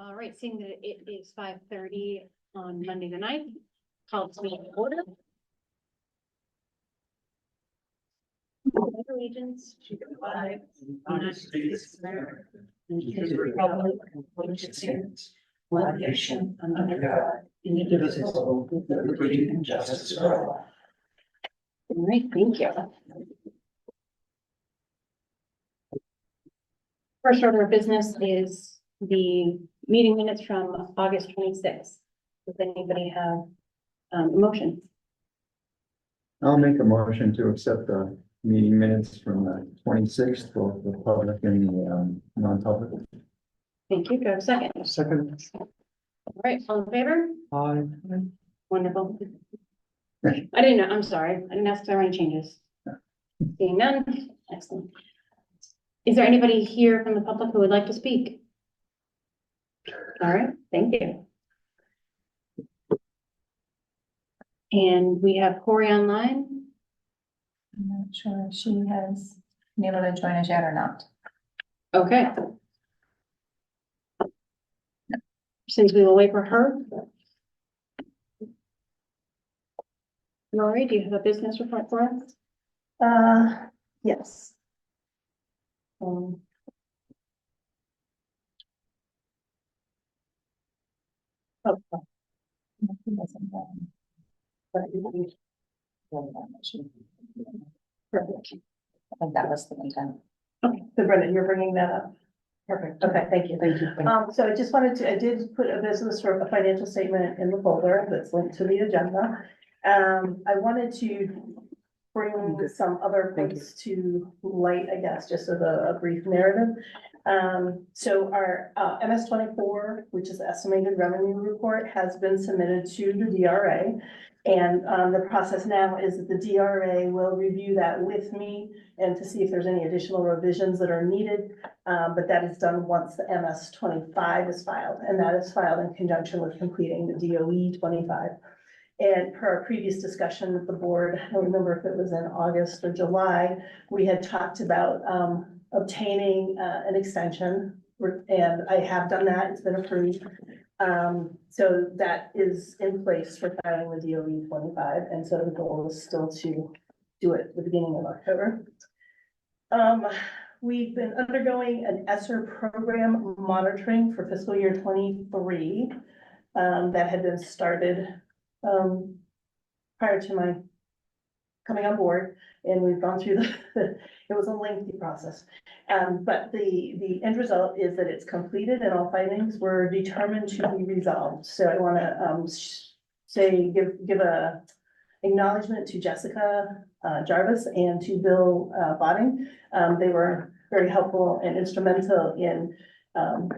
All right, seeing that it is 5:30 on Monday the 9th, call this meeting to order. Allegiance to the flag of the United States of America and to the republic for which it stands, one nation under God, indivisible, with liberty and justice for all. All right, thank you. First order of business is the meeting minutes from August 26th. Does anybody have a motion? I'll make a motion to accept the meeting minutes from the 26th, both the public and the non-public. Thank you. Do I have a second? Second. All right, all in favor? Aye. Wonderful. I didn't know, I'm sorry. I didn't ask if there were any changes. Seeing none, excellent. Is there anybody here from the public who would like to speak? All right, thank you. And we have Corey online. I'm not sure if she has been able to join us yet or not. Okay. Since we will wait for her. Lori, do you have a business report for us? Yes. Perfect. I think that was the intent. Okay. So Brendan, you're bringing that up. Perfect. Okay, thank you. Thank you. So I just wanted to, I did put a business or a financial statement in the folder that's linked to the agenda. I wanted to bring some other points to light, I guess, just as a brief narrative. So our MS 24, which is the estimated revenue report, has been submitted to the DRA. And the process now is that the DRA will review that with me and to see if there's any additional revisions that are needed. But that is done once the MS 25 is filed, and that is filed in conjunction with completing the DOE 25. And per our previous discussion with the board, I don't remember if it was in August or July, we had talked about obtaining an extension, and I have done that. It's been approved. So that is in place for filing the DOE 25, and so the goal is still to do it at the beginning of October. We've been undergoing an ESSER program monitoring for fiscal year 23 that had been started prior to my coming on board, and we've gone through it was a lengthy process. But the end result is that it's completed and all findings were determined to be resolved. So I want to give a acknowledgement to Jessica Jarvis and to Bill Botting. They were very helpful and instrumental in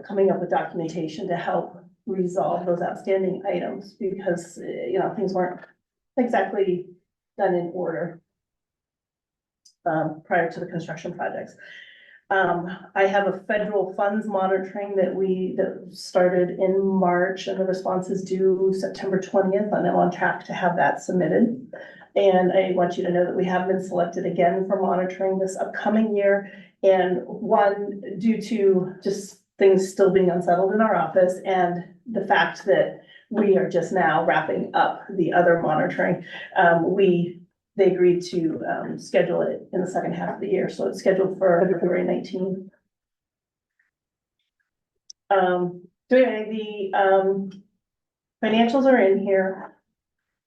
coming up with documentation to help resolve those outstanding items, because things weren't exactly done in order prior to the construction projects. I have a federal funds monitoring that started in March, and the response is due September 20th, and I'm on track to have that submitted. And I want you to know that we have been selected again for monitoring this upcoming year, and one, due to just things still being unsettled in our office, and the fact that we are just now wrapping up the other monitoring. They agreed to schedule it in the second half of the year, so it's scheduled for February 19th. So anyway, the financials are in here.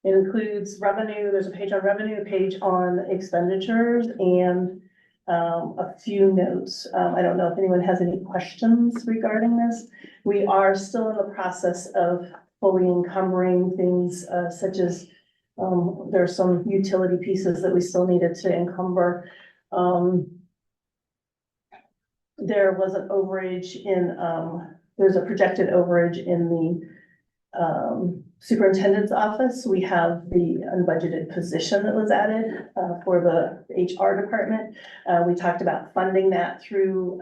It includes revenue. There's a page on revenue, a page on expenditures, and a few notes. I don't know if anyone has any questions regarding this. We are still in the process of fully encumbering things such as there's some utility pieces that we still needed to encumber. There was an overage in, there's a projected overage in the superintendent's office. We have the unbudgeted position that was added for the HR department. We talked about funding that through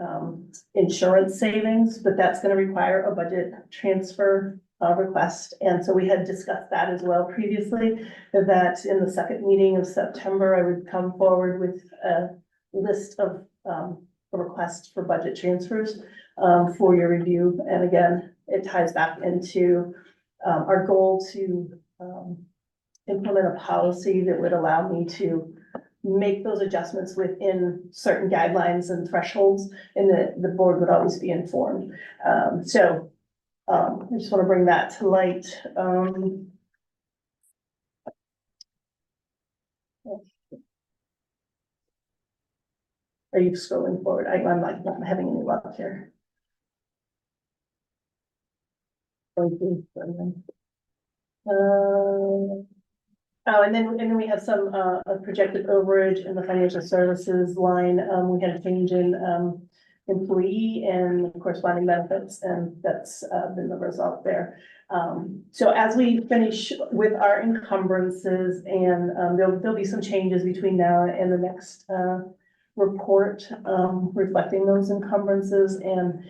insurance savings, but that's going to require a budget transfer request. And so we had discussed that as well previously, that in the second meeting of September, I would come forward with a list of requests for budget transfers for your review. And again, it ties back into, our goal to, implement a policy that would allow me to make those adjustments within certain guidelines and thresholds, and that the board would always be informed. I just want to bring that to light. Are you scrolling forward? I'm like not having any luck here. Oh, and then we have some, projected overage in the financial services line. We had a change in, employee and corresponding benefits, and that's, been the result there. So as we finish with our encumbrances, and, there'll be some changes between now and the next, report, reflecting those encumbrances. And,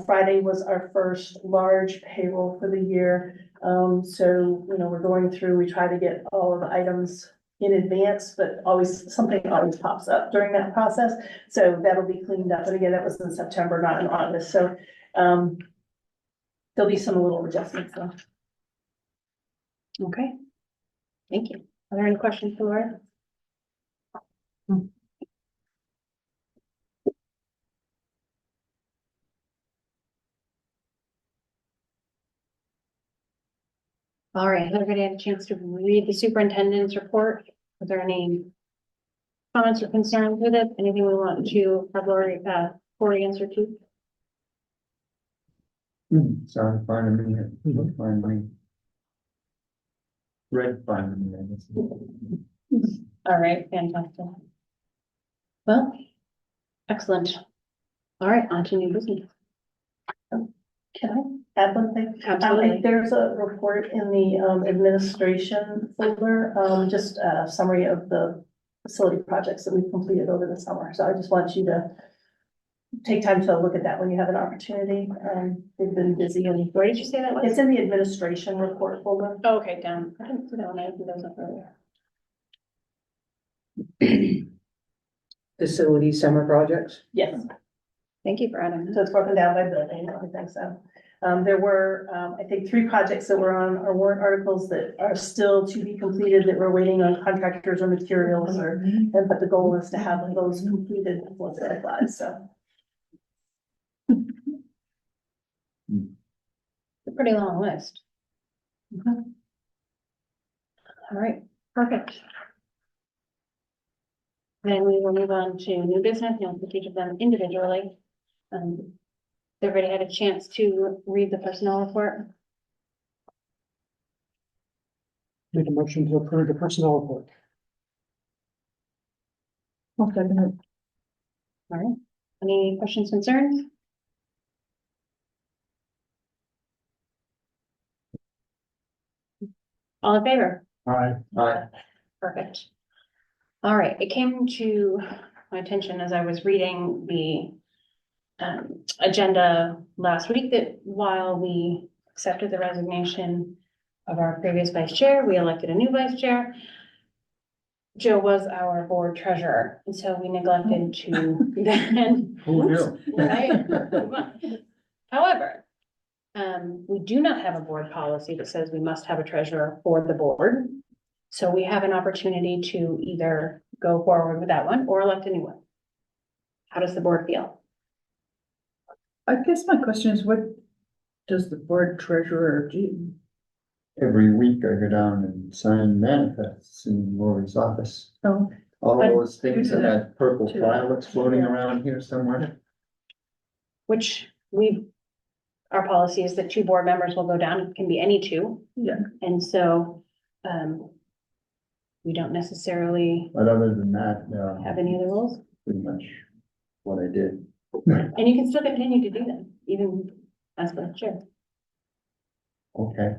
Friday was our first large payroll for the year. So, we're going through, we try to get all of the items in advance, but something always pops up during that process. So that'll be cleaned up. And again, that was in September, not in August. So, there'll be some little adjustments though. Okay. Thank you. Are there any questions for Laura? All right, has everybody had a chance to read the superintendent's report? Are there any comments or concerns with it? Anything we want to have Lori, Corey answer to? Sound fine to me, look fine to me. Red fine to me, I guess. All right, fantastic. Well, excellent. All right, on to new business. Can I add one thing? Absolutely. There's a report in the, administration folder, just a summary of the facility projects that we've completed over the summer. So I just want you to take time to look at that when you have an opportunity. They've been busy, and Where did you say that was? it's in the administration report folder. Oh, okay, down. I didn't see that one. I think that was up earlier. Facility summer projects. Yes, Thank you for adding that. so it's broken down by building, I think so. There were, I think, 3 projects that were on our warrant articles that are still to be completed, that we're waiting on contractors or materials, but the goal is to have those completed before they apply, so. It's a pretty long list. All right, perfect. Then we will move on to new business, and we'll take each of them individually. Everybody had a chance to read the personnel report. Make a motion to approve the personnel report. All right, any questions, concerns? All in favor? Aye. Perfect. All right, it came to my attention as I was reading the agenda last week that while we accepted the resignation of our previous vice chair, we elected a new vice chair. Joe was our board treasurer, and so we neglected to then. Who knew? Right? However, we do not have a board policy that says we must have a treasurer for the board. So we have an opportunity to either go forward with that one or elect a new one. How does the board feel? I guess my question is, what does the board treasurer do? Every week I go down and sign manifests in Lori's office. Oh, All But those things you in do that purple too. file that's floating around here somewhere. Which our policy is that 2 board members will go down, it can be any 2. yeah. And so, we don't necessarily But other than that, have any other rules. pretty much what I did. And you can still continue to do them, even as the chair. Okay.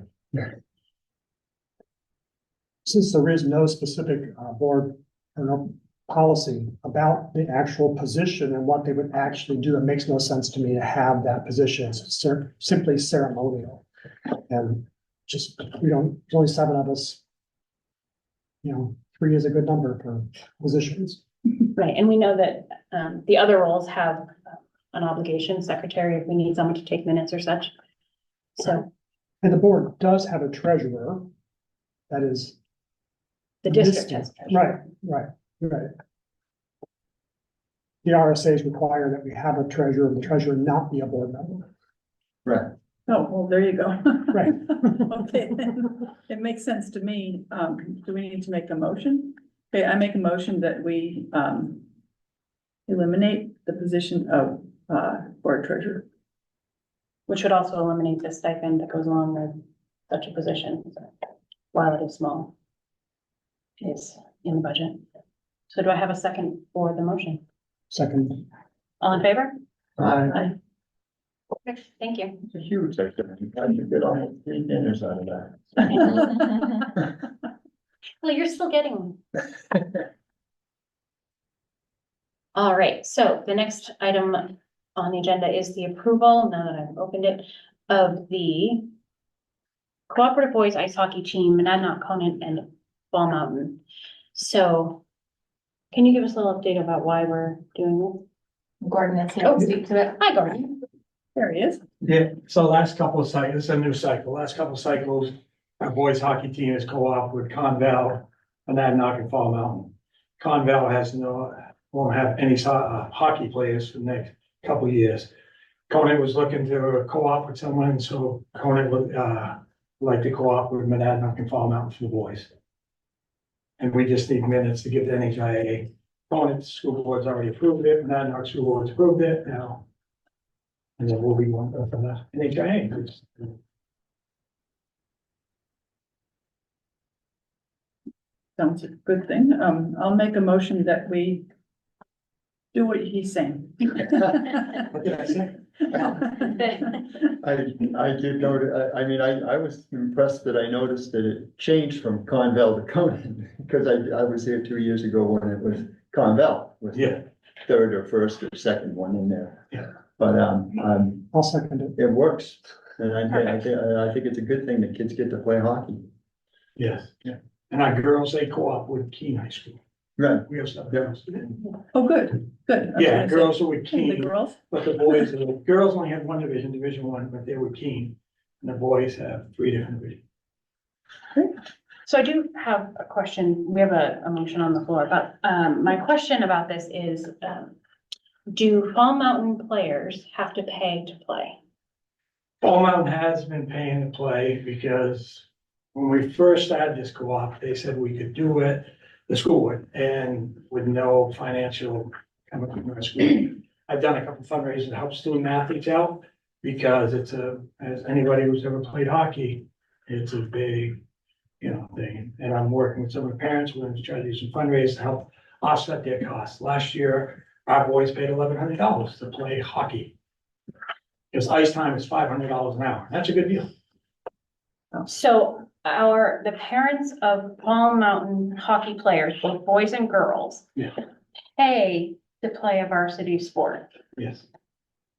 Since there is no specific board or no policy about the actual position and what they would actually do, it makes no sense to me to have that position. It's simply ceremonial. And just, there's only 7 of us. 3 is a good number for positions. Right, and we know that the other roles have an obligation, secretary, if we need someone to take minutes or such. So And the board does have a treasurer. That is. the district has. Right, right, right. The RSA's require that we have a treasurer, and the treasurer not be a board member. Right. Oh, well, there you go. Right. Okay, then, it makes sense to me. Do we need to make a motion? Okay, I make a motion that we, eliminate the position of, board treasurer. Which would also eliminate the stipend that goes along with such a position, while it is small. Is in the budget. So do I have a second for the motion? Second. All in favor? Aye. Thank you. It's a huge activity. I should get almost 3 dinners out of that. Well, you're still getting them. All right, so the next item on the agenda is the approval, now that I've opened it, of the cooperative boys ice hockey team, Monadnock, Conant, and Ball Mountain. So can you give us a little update about why we're doing Gordon is here to speak to it. this? Hi, Gordon. There he is. Yeah, so last couple of cycles, it's a new cycle, last couple of cycles, our boys hockey team has co-op with Conval, Monadnock and Fall Mountain. Conval won't have any hockey players for the next couple of years. Conant was looking to co-op with someone, so Conant would like to co-op with Monadnock and Fall Mountain for the boys. And we just need minutes to give the NHIA. Conant school board's already approved it, Monadnock school board's approved it now. And then we'll be one for the NHIA. Sounds a good thing. I'll make a motion that we do what he's saying. What did I say? I did note, I was impressed that I noticed that it changed from Conval to Conan, because I was here 2 years ago when it was Conval, was Yeah. the third or first or second one in there. Yeah. But, I'll second it. it works, and I think it's a good thing that kids get to play hockey. Yes, yeah. And our girls, they co-op with Keene High School. Right. We also have Yeah. girls. Oh, good, good. I was Yeah, gonna say, girls are with The Keene, girls? but the boys, the girls only have one division, Division One, but they're with Keene. And the boys have 3 different divisions. So I do have a question. We have a motion on the floor, but my question about this is, do Fall Mountain players have to pay to play? Fall Mountain has been paying to play because when we first started this co-op, they said we could do it, the school would, and with no financial coming from our school. I've done a couple fundraisers to help student athletes out because it's as anybody who's ever played hockey, it's a big, thing. And I'm working with some of the parents, we're going to try to do some fundraisers to help offset their costs. Last year, our boys paid $1,100 to play hockey. Because ice time is $500 an hour. That's a good deal. So the parents of Fall Mountain hockey players, both boys and girls, Yeah. pay to play a varsity sport. Yes.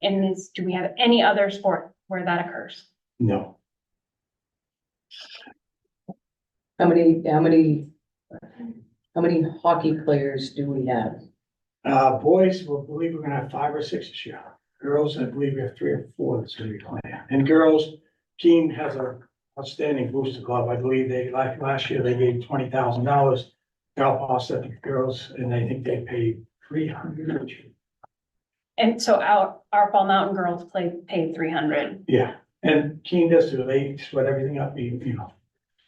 And do we have any other sport where that occurs? No. How many hockey players do we have? Boys, we believe we're gonna have 5 or 6 this year. Girls, I believe we have 3 or 4 that's gonna be playing. And girls, Keene has a outstanding booster club. I believe like last year, they gave $20,000 to help offset the girls, and I think they paid $300. And so our Fall Mountain girls paid 300. Yeah, and Keene does too. They split everything up,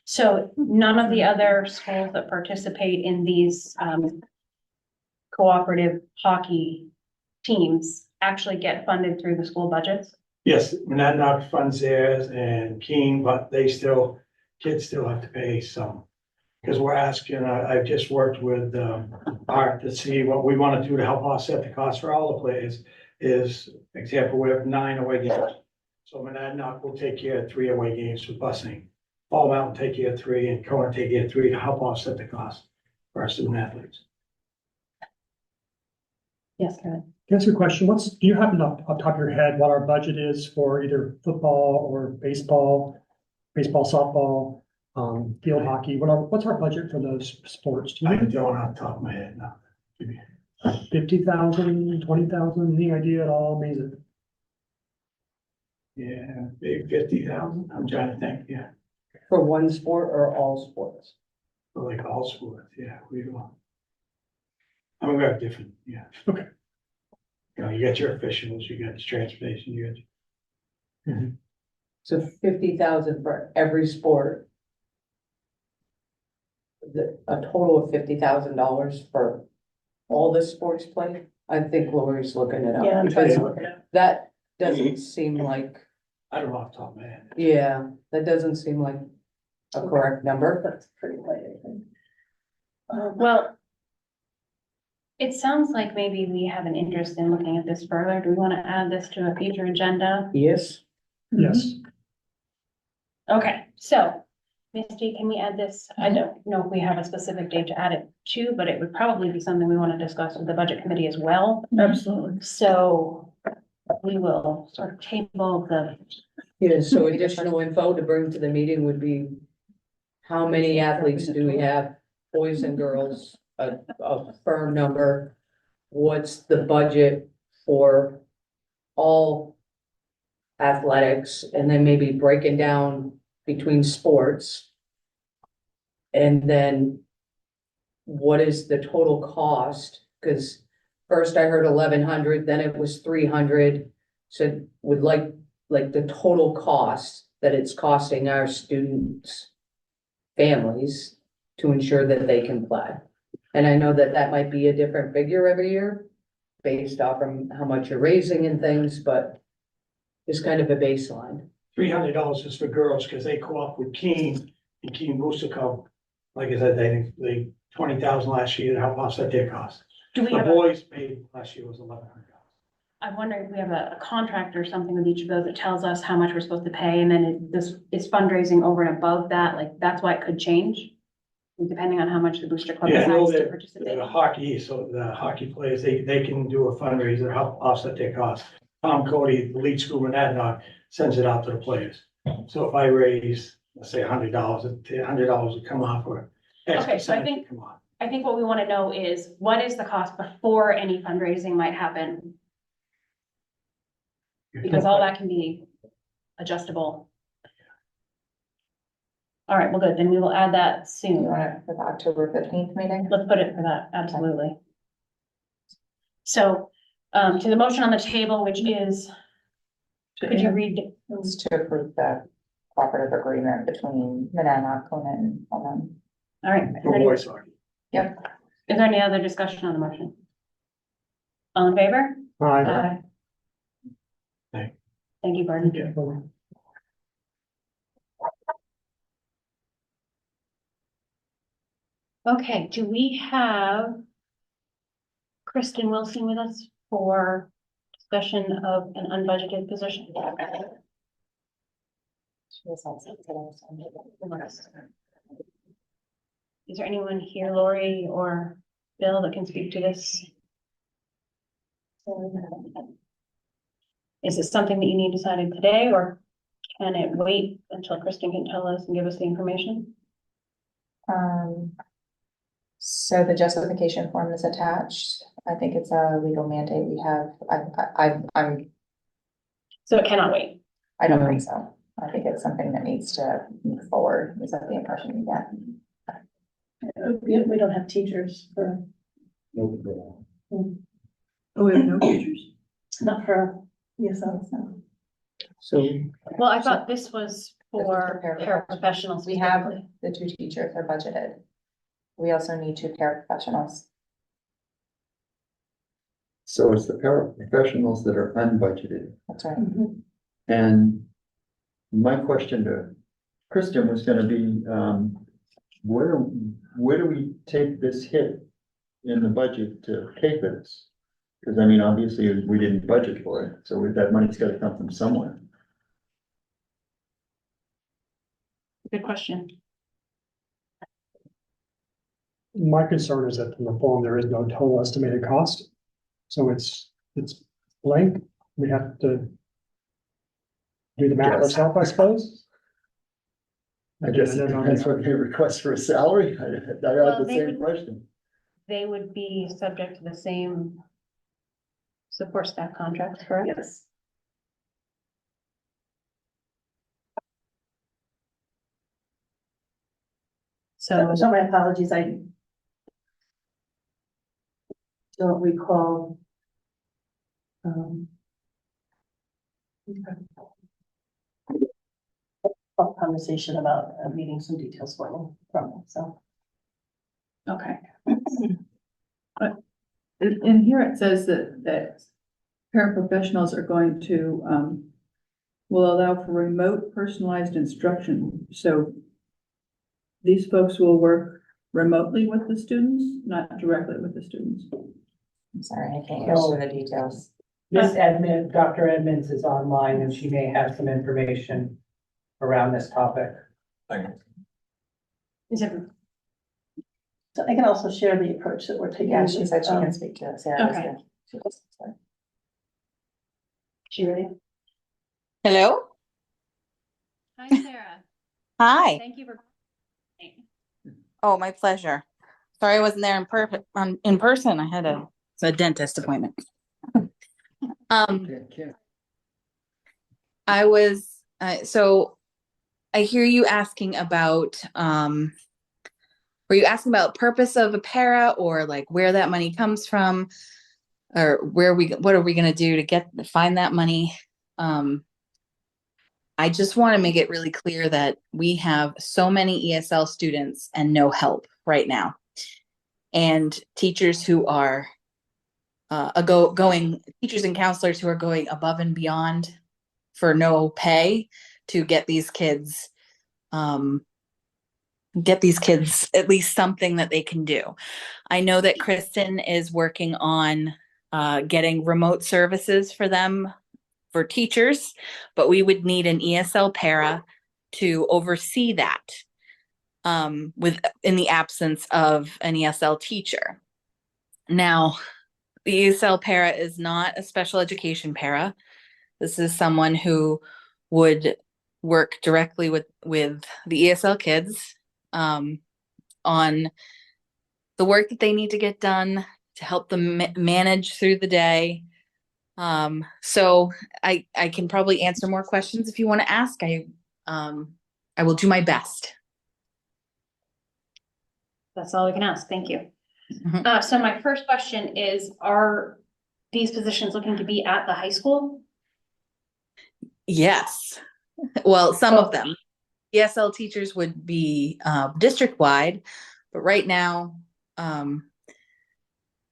So none of the other schools that participate in these cooperative hockey teams actually get funded through the school budgets? Yes, Monadnock funds theirs and Keene, but kids still have to pay some. Because we're asking, I've just worked with Art to see what we want to do to help offset the cost for all the players. Example, we have 9 away games. So Monadnock will take care of 3 away games for busing. Fall Mountain take care of 3 and Cohen take care of 3 to help offset the cost for our student athletes. Yes, Kevin. Can I ask you a question? Do you happen off the top of your head what our budget is for either football or baseball, softball, field hockey? What's our budget for those sports? Do I you don't off the top of my head now. 50,000, 20,000, any idea at all? Amazing. Yeah, maybe 50,000, I'm trying to think, yeah, For one sport or all sports? for like all sports, yeah, we go. I mean, we have different, yeah. Okay. You know, you got your officials, you got your transportation, you got. So 50,000 for every sport. A total of $50,000 for all the sports played? I think Lori's looking it up. Yeah, I'm trying to because look it up. That doesn't seem like, I don't know off the top of my head. yeah, that doesn't seem like a correct number. That's pretty light, I think. Well, it sounds like maybe we have an interest in looking at this further. Do we want to add this to a future agenda? Yes, Yes, Okay, so Misty, can we add this? I don't know if we have a specific date to add it to, but it would probably be something we want to discuss with the budget committee as well. Absolutely. So we will sort of table the, yeah, so additional info to bring to the meeting would be how many athletes do we have, boys and girls, a firm number? What's the budget for all athletics, and then maybe breaking down between sports? And then what is the total cost? Because first I heard 1,100, then it was 300. So would like the total cost that it's costing our students' families to ensure that they can play. And I know that that might be a different figure every year based off from how much you're raising and things, but it's kind of a baseline. $300 is for girls, because they co-op with Keene and Keene Booster Club. Like I said, they 20,000 last year to help offset their costs. do we The have boys paid last year was $1,100. I wonder if we have a contract or something with each of those that tells us how much we're supposed to pay, and then this is fundraising over and above that, like, that's why it could change. Depending on how much the booster club Yeah, I know decides to that participate. the hockey, so the hockey players, they can do a fundraiser to help offset their costs. Tom Cody, the lead school in Adnock, sends it out to the players. So if I raise, let's say $100, $100 would come off or X Okay, so I percentage think- would come off. I think what we want to know is, what is the cost before any fundraising might happen? Because all that can be adjustable. All right, well, good, then we will add that You soon. want it for the October 15th meeting? Let's put it for that, absolutely. So, to the motion on the table, which is, could you read? It's to approve the cooperative agreement between Monadnock, Conan, and Pullman. All right. For boys hockey. Is there any other discussion on the motion? All in favor? aye. Aye. Thank you, Barton. Okay, do we have Kristen Wilson with us for discussion of an unbudgeted position? She was on Saturday, so I'm gonna- Is there anyone here, Lori or Bill, that can speak to this? Is it something that you need decided today, or can it wait until Kristen can tell us and give us the information? So the justification form is attached. I think it's a legal mandate we have. So it cannot wait. I don't think so. I think it's something that needs to move forward. Is that the impression you get? We don't have teachers for, No. oh, we have no teachers? Not for, yes, no. So Well, I thought this was for This is for paraprofessionals. We have specifically. the 2 teachers are budgeted. We also need 2 paraprofessionals. So it's the paraprofessionals that are unbudgeted. That's right. And my question to Kristen was gonna be, where do we take this hit in the budget to pay for this? Because I mean, obviously, we didn't budget for it, so that money's gotta come from somewhere. Good question. My concern is that in the form, there is no total estimated cost. So it's blank. We have to do the math Yes. ourselves, I suppose. I guess it depends what they request for a salary. I had Well, the they same would- question. They would be subject to the same support staff contracts, correct? Yes. So, So my apologies, I don't recall. A conversation about meeting some details for me from, so. okay, In here it says that paraprofessionals are going to, will allow for remote personalized instruction. So these folks will work remotely with the students, not directly with the students. I'm sorry, I can't go over the details. Miss Edmund, Dr. Edmonds is online and she may have some information around this topic. is it, So I can also share the approach that we're taking. Yeah, she said she can speak to us. Yeah, Okay. she does, sorry. She ready? Hello. hi, Sarah, Hi. thank you for. Oh, my pleasure. Sorry I wasn't there in person. I had a dentist appointment. I was so I hear you asking about were you asking about purpose of a para or like where that money comes from or what are we going to do to find that money? I just want to make it really clear that we have so many ESL students and no help right now. And teachers who are teachers and counselors who are going above and beyond for no pay to get these kids at least something that they can do. I know that Kristen is working on getting remote services for them for teachers, but we would need an ESL para to oversee that in the absence of an ESL teacher. Now, the ESL para is not a special education para. This is someone who would work directly with the ESL kids on the work that they need to get done to help them manage through the day. So I can probably answer more questions if you want to ask. I will do my best. That's all we can ask. Thank you. Mhm. So my first question is, are these positions looking to be at the high school? Yes. Well, some of them. ESL teachers would be district-wide, but right now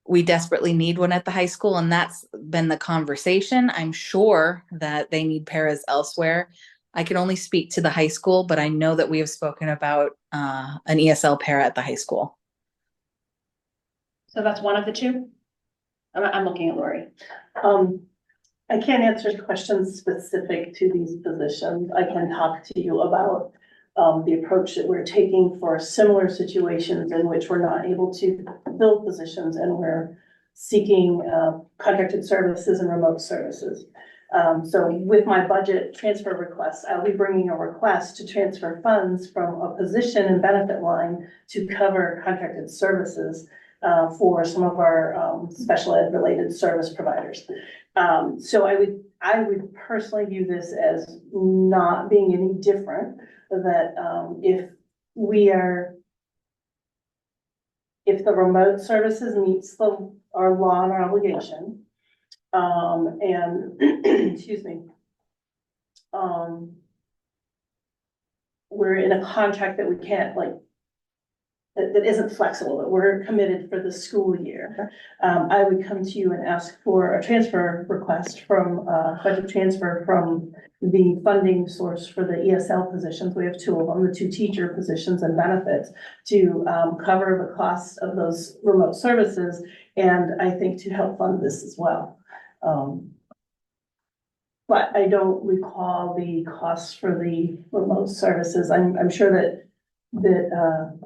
we desperately need one at the high school, and that's been the conversation. I'm sure that they need paras elsewhere. I can only speak to the high school, but I know that we have spoken about an ESL para at the high school. So that's one of the two? I'm looking at Lori. I can't answer questions specific to these positions. I can talk to you about the approach that we're taking for similar situations in which we're not able to fill positions and we're seeking contracted services and remote services. So with my budget transfer request, I'll be bringing a request to transfer funds from a position and benefit line to cover contracted services for some of our special ed related service providers. So I would personally view this as not being any different, that if the remote services meets our law and our obligation, and excuse me, we're in a contract that we can't that isn't flexible, that we're committed for the school year. I would come to you and ask for a transfer request from budget transfer from the funding source for the ESL positions. We have two of them, the two teacher positions and benefits, to cover the costs of those remote services, and I think to help fund this as well. But I don't recall the costs for the remote services. I'm sure that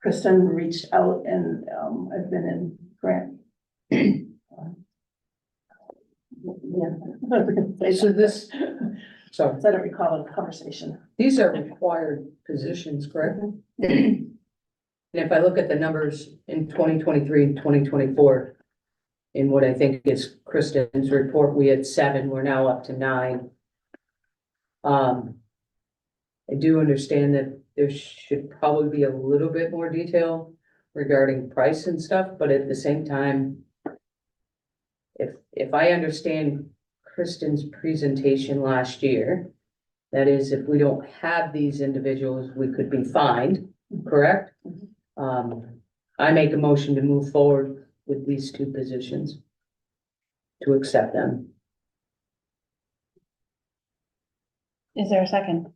Kristen reached out and I've been in grant. Yeah. So this, so I don't recall the conversation. These are required positions, correct? And if I look at the numbers in 2023 and 2024, in what I think is Kristen's report, we had 7, we're now up to 9. I do understand that there should probably be a little bit more detail regarding price and stuff, but at the same time, if I understand Kristen's presentation last year, that is, if we don't have these individuals, we could be fined, correct? I make a motion to move forward with these two positions, to accept them. Is there a second?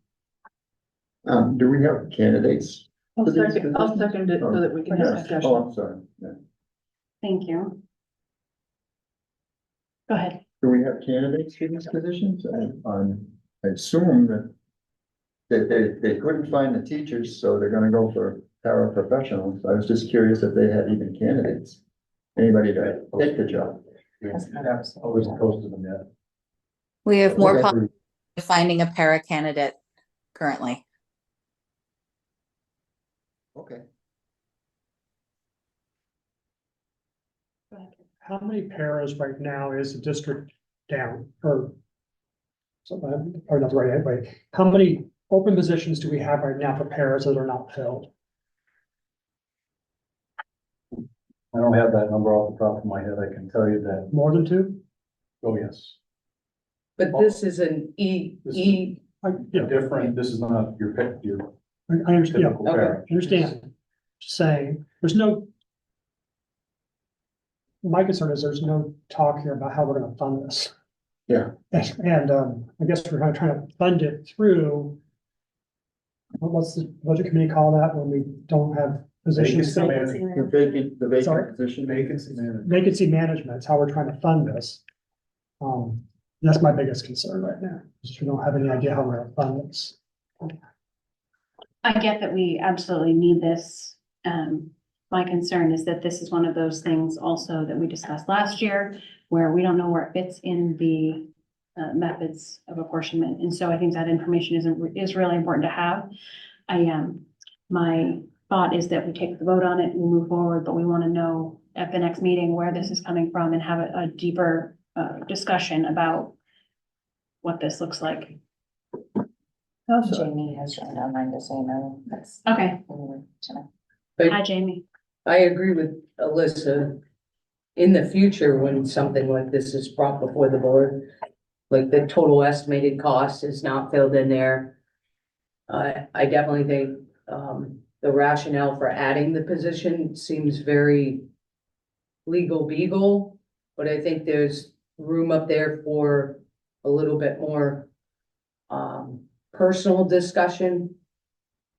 Do we have candidates? I'll for these second it so that we can have Yes. discussion. Oh, I'm sorry. Yeah. Thank you. Go ahead. Do we have candidates for these positions? I assume that they couldn't find the teachers, so they're gonna go for paraprofessionals. I was just curious if they had even candidates. Anybody to take the job? Always posted them yet. We have more Okay. possibility of finding a para candidate currently. Okay. How many paras right now is the district down, or? Or not the right way, how many open positions do we have right now for paras that are not filled? I don't have that number off the top of my head. I can tell you that, More than two? oh, yes. But this is an E. Yeah, Different, this is not your pick, your I understand, yeah, typical Okay. para. I understand. Just saying, there's no. My concern is there's no talk here about how we're gonna fund this. Yeah. And, I guess we're trying to fund it through. What's the budget committee call that when we don't have positions? Vacancy management. The Sorry? vacant position. Vacancy management. Vacancy management is how we're trying to fund this. That's my biggest concern right now, is we don't have any idea how we're gonna fund this. I get that we absolutely need this. My concern is that this is one of those things also that we discussed last year, where we don't know where it fits in the methods of apportionment. And so I think that information is really important to have. My thought is that we take the vote on it and we move forward, but we want to know at the next meeting where this is coming from and have a deeper discussion about what this looks like. Jamie has joined online to say no, that's. Okay. Hi, Jamie. I agree with Alyssa. In the future, when something like this is brought before the board, like the total estimated cost is not filled in there. I definitely think, the rationale for adding the position seems very legal beagle, but I think there's room up there for a little bit more, personal discussion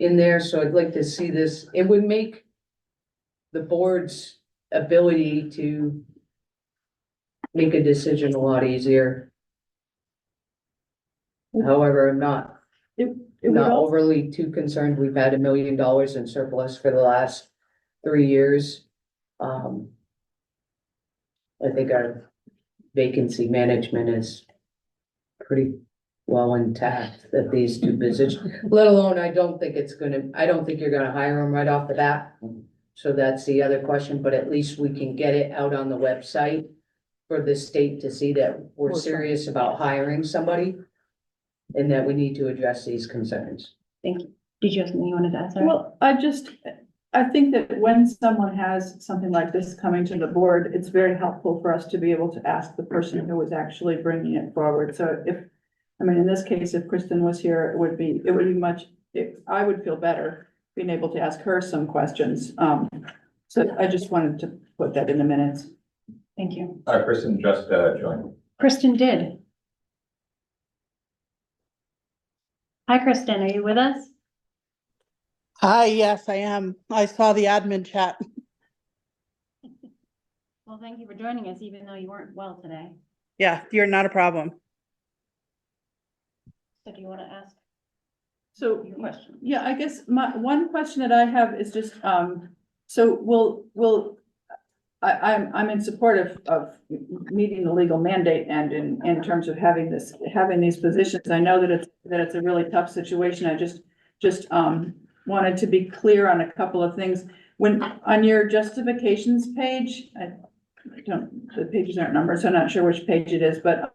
in there, so I'd like to see this. It would make the board's ability to make a decision a lot easier. However, I'm not overly too concerned. We've had $1 million in surplus for the last 3 years. I think our vacancy management is pretty well intact, that these two positions, let alone, I don't think you're gonna hire them right off the bat. So that's the other question, but at least we can get it out on the website for the state to see that we're serious about hiring somebody and that we need to address these concerns. Thank you. Did you have something you wanted to add, Sarah? Well, I think that when someone has something like this coming to the board, it's very helpful for us to be able to ask the person who is actually bringing it forward. So in this case, if Kristen was here, it would be I would feel better being able to ask her some questions. So I just wanted to put that in the minutes. Thank you. Kristen just joined. Kristen did. Hi, Kristen, are you with us? Hi, yes, I am. I saw the admin chat. Well, thank you for joining us, even though you weren't well today. Yeah, you're not a problem. So do you want to ask So, your question? yeah, I guess my one question that I have is just, I'm in support of meeting the legal mandate and in terms of having these positions. I know that it's a really tough situation. I just wanted to be clear on a couple of things. When, on your justifications page, the pages aren't numbered, so I'm not sure which page it is, but,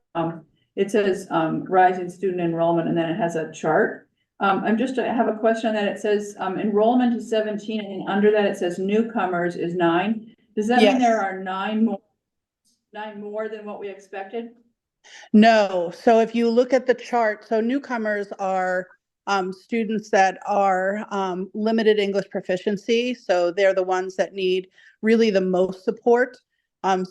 it says, rising student enrollment, and then it has a chart. I have a question on that. It says, enrollment is 17, and under that it says newcomers is 9. Does that mean Yes. there are 9 more than what we expected? No, so if you look at the chart, so newcomers are students that are limited English proficiency. So they're the ones that need really the most support.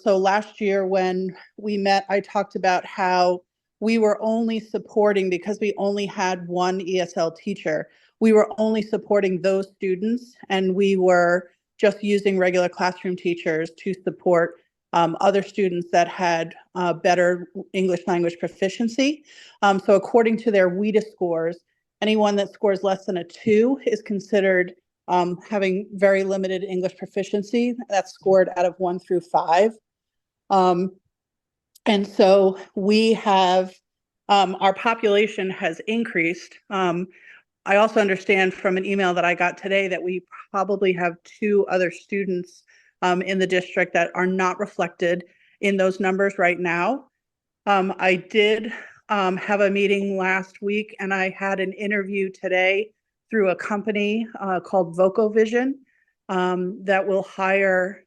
So last year when we met, I talked about how we were only supporting, because we only had one ESL teacher, we were only supporting those students, and we were just using regular classroom teachers to support other students that had better English language proficiency. So according to their WIDA scores, anyone that scores less than a 2 is considered having very limited English proficiency. That's scored out of 1 through 5. And so we have, our population has increased. I also understand from an email that I got today that we probably have 2 other students in the district that are not reflected in those numbers right now. I did have a meeting last week, and I had an interview today through a company called VocoVision that will hire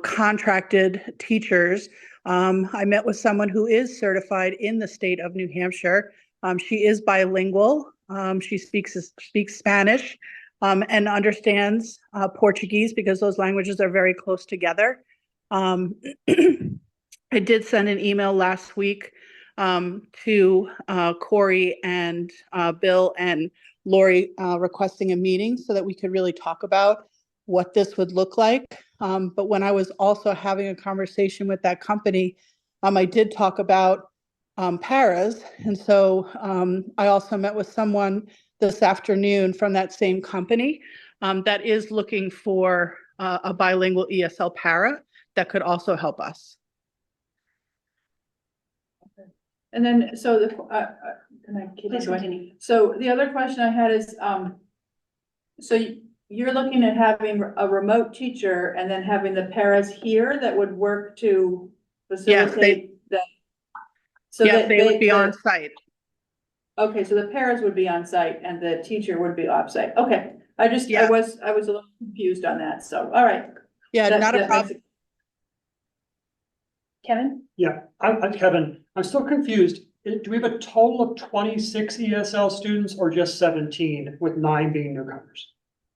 contracted teachers. I met with someone who is certified in the state of New Hampshire. She is bilingual. She speaks Spanish and understands Portuguese, because those languages are very close together. I did send an email last week to Corey and Bill and Lori requesting a meeting so that we could really talk about what this would look like. But when I was also having a conversation with that company, I did talk about paras. And so I also met with someone this afternoon from that same company that is looking for a bilingual ESL para that could also help us. And then, so the, can I keep Please going? continue. So the other question I had is, so you're looking at having a remote teacher and then having the paras here that would work to facilitate that? So yes, that they would be on site. Okay, so the paras would be on site and the teacher would be off site. Okay, I Yeah. was a little confused on that, so, all right. Yeah, not a problem. Kevin? Yeah, I'm Kevin. I'm still confused. Do we have a total of 26 ESL students or just 17, with 9 being newcomers?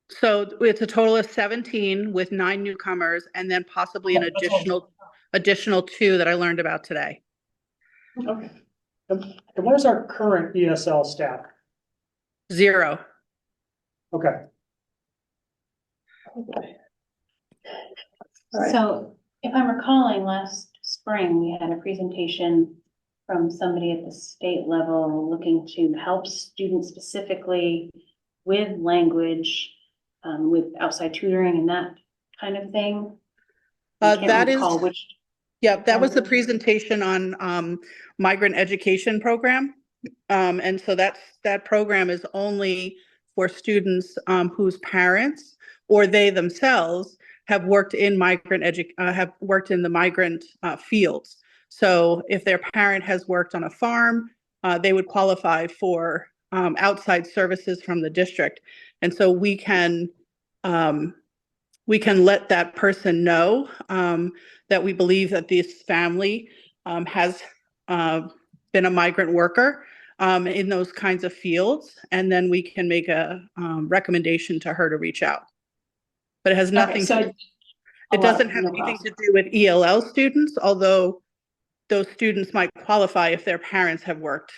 So it's a total of 17 with 9 newcomers, and then possibly an additional 2 that I learned about today. Okay. And what is our current ESL staff? 0. Okay. Right. So if I'm recalling, last spring, we had a presentation from somebody at the state level looking to help students specifically with language, with outside tutoring and that kind of thing. That is, yeah, that was the presentation on migrant education program. And so that program is only for students whose parents or they themselves have worked in have worked in the migrant fields. So if their parent has worked on a farm, they would qualify for outside services from the district. And so we can let that person know that we believe that this family has been a migrant worker in those kinds of fields, and then we can make a recommendation to her to reach out. But it has nothing it doesn't have anything to do with ELL students, although those students might qualify if their parents have worked,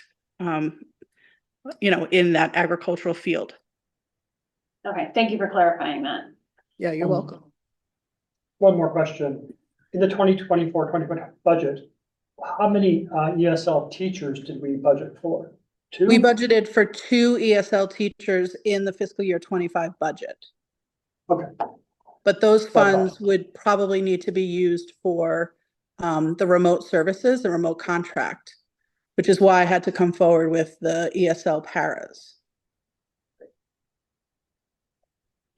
in that agricultural field. Okay, thank you for clarifying that. Yeah, you're welcome. One more question. In the 2024-2025 budget, how many ESL teachers did we budget for? 2? We budgeted for 2 ESL teachers in the fiscal year 25 budget. Okay. But those funds would probably need to be used for the remote services, the remote contract, which is why I had to come forward with the ESL paras.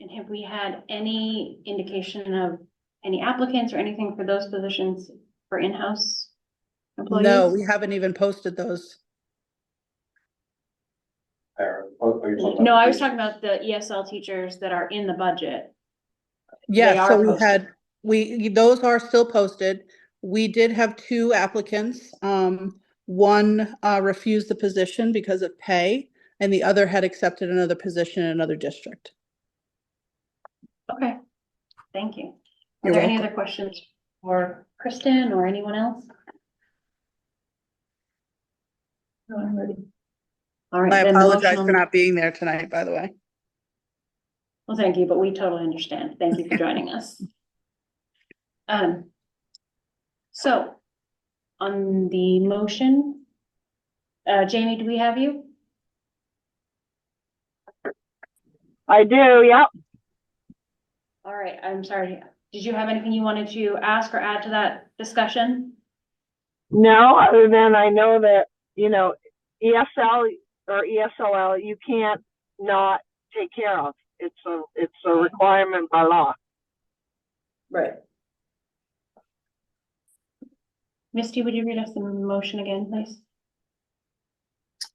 And have we had any indication of any applicants or anything for those positions for in-house employees? No, we haven't even posted those. are you talking about? No, I was talking about the ESL teachers that are in the budget. They Yeah, are so we posted. had, those are still posted. We did have 2 applicants. One refused the position because of pay, and the other had accepted another position in another district. Okay, thank you. Are You're there any welcome. other questions for Kristen or anyone else? No, I'm ready. All right. I then the apologize motion for on- not being there tonight, by the way. Well, thank you, but we totally understand. Thank you for joining us. So on the motion, Jamie, do we have you? I do, yep. All right, I'm sorry. Did you have anything you wanted to ask or add to that discussion? No, other than I know that, you know, ESL or ESOL, you can't not take care of. It's a requirement by law. Right. Misty, would you read us the motion again, please?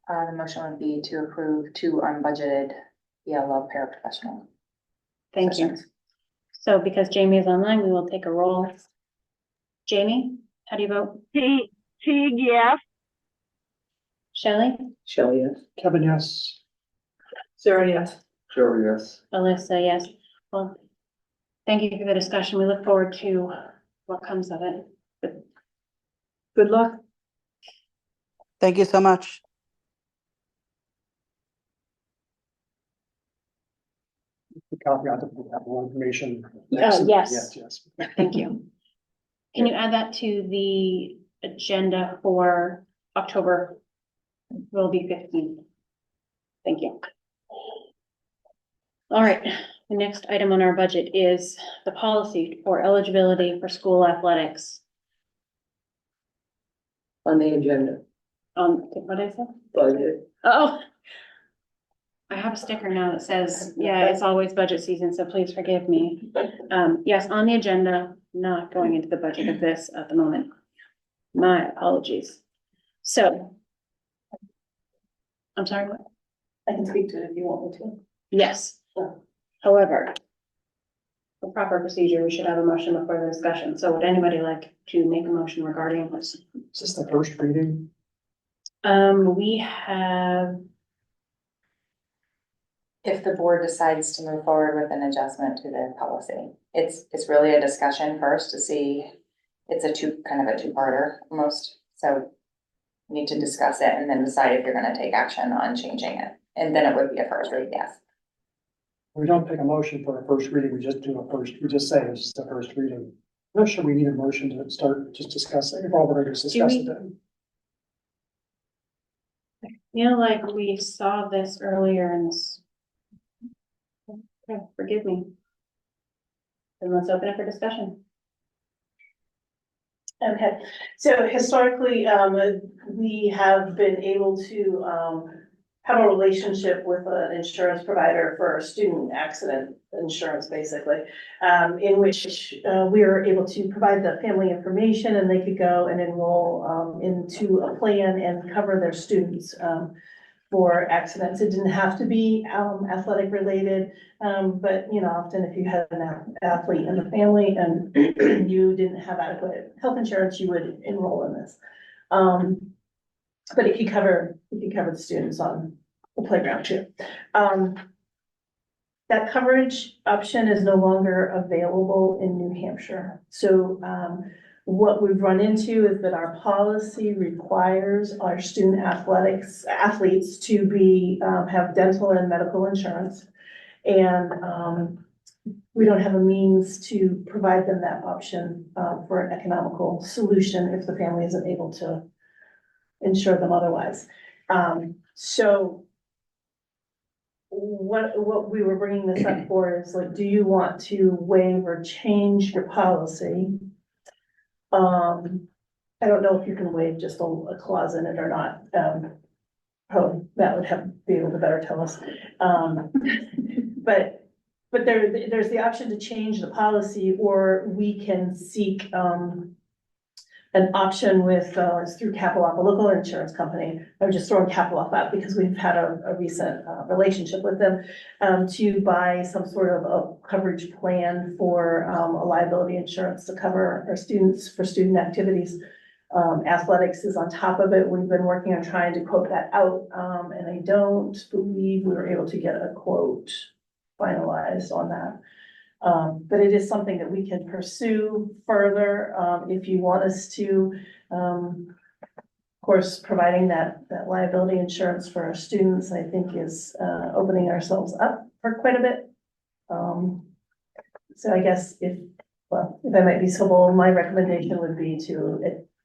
The motion would be to approve 2 unbudgeted ELL paraprofessional. Thank you. So because Jamie is online, we will take a roll. Jamie, how do you vote? Teague, yes. Shelley? Shelley, yes. Kevin, yes. Sarah, yes. Sure, yes. Alyssa, yes. Well, thank you for the discussion. We look forward to what comes of it. Good luck. Thank you so much. The copy, I have more information. Yes. Yes. Thank you. Can you add that to the agenda for October? Will be 15th. Thank you. All right, the next item on our budget is the policy for eligibility for school athletics. On the agenda, What did I say? budget. Oh. I have a sticker now that says, yeah, it's always budget season, so please forgive me. Yes, on the agenda, not going into the budget of this at the moment. My apologies. So. I'm sorry, what? I can speak to it if you want me to. Yes. However, for proper procedure, we should have a motion before the discussion. So would anybody like to make a motion regarding this? Is this the first reading? We have, If the board decides to move forward with an adjustment to the policy, it's really a discussion first to see, it's kind of a two-parter almost. So you need to discuss it and then decide if you're gonna take action on changing it. And then it would be a first read, yes. We don't take a motion for a first reading, we just say it's just a first reading. I'm not sure we need a motion to start just discussing, if all we're gonna discuss it then. like we saw this earlier in this. Okay, forgive me. Then let's open it for discussion. Okay, so historically, we have been able to, have a relationship with an insurance provider for student accident insurance, basically. In which, we are able to provide the family information and they could go and enroll, into a plan and cover their students, for accidents. It didn't have to be, athletic related. But you know, often if you had an athlete in the family and you didn't have adequate health insurance, you would enroll in this. But it could cover the students on the playground too. That coverage option is no longer available in New Hampshire. So, what we've run into is that our policy requires our student athletes to be, have dental and medical insurance. And, we don't have a means to provide them that option, for an economical solution if the family isn't able to insure them otherwise. So what we were bringing this up for is like, do you want to waive or change your policy? I don't know if you can waive just a clause in it or not. Probably Matt would be able to better tell us. But there's the option to change the policy, or we can seek, an an option with, is through Capital, a local insurance company. I would just throw Capital out because we've had a recent relationship with them, to buy some sort of a coverage plan for a liability insurance to cover our students for student activities. Athletics is on top of it. We've been working on trying to quote that out, and I don't believe we were able to get a quote finalized on that. But it is something that we can pursue further, if you want us to. Of course, providing that liability insurance for our students, I think is, opening ourselves up for quite a bit. So I guess if I might be so bold, my recommendation would be to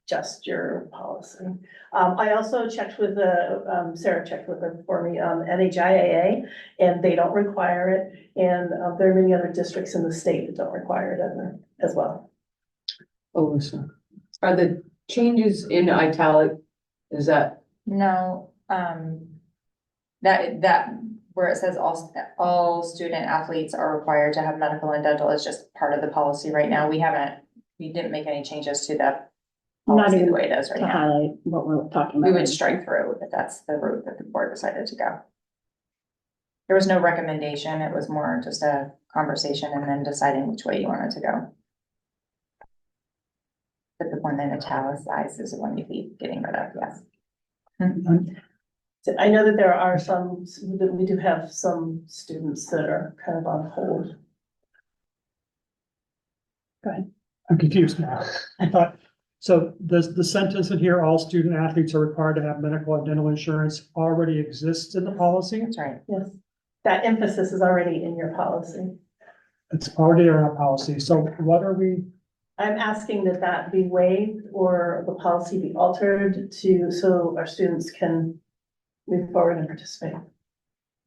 adjust your policy. I also checked with Sarah checked with them for me, NHIAA, and they don't require it. And there are many other districts in the state that don't require it as well. Alyssa, are the changes in italic, is that? No, that where it says all student athletes are required to have medical and dental is just part of the policy right now. We didn't make any changes to that Not policy even the way it is right to now. highlight what we're talking about. We would strike through if that's the route that the board decided to go. There was no recommendation. It was more just a conversation and then deciding which way you wanted to go. But the one that italicized is the one you keep getting rid of, yes. So I know that there are that we do have some students that are kind of on hold. I'm confused now. I thought, so the sentence in here, all student athletes are required to have medical and dental insurance, already exists in the policy? That's right. Yes, that emphasis is already in your policy. It's already in our policy, so what are we? I'm asking that be waived or the policy be altered so our students can move forward and participate.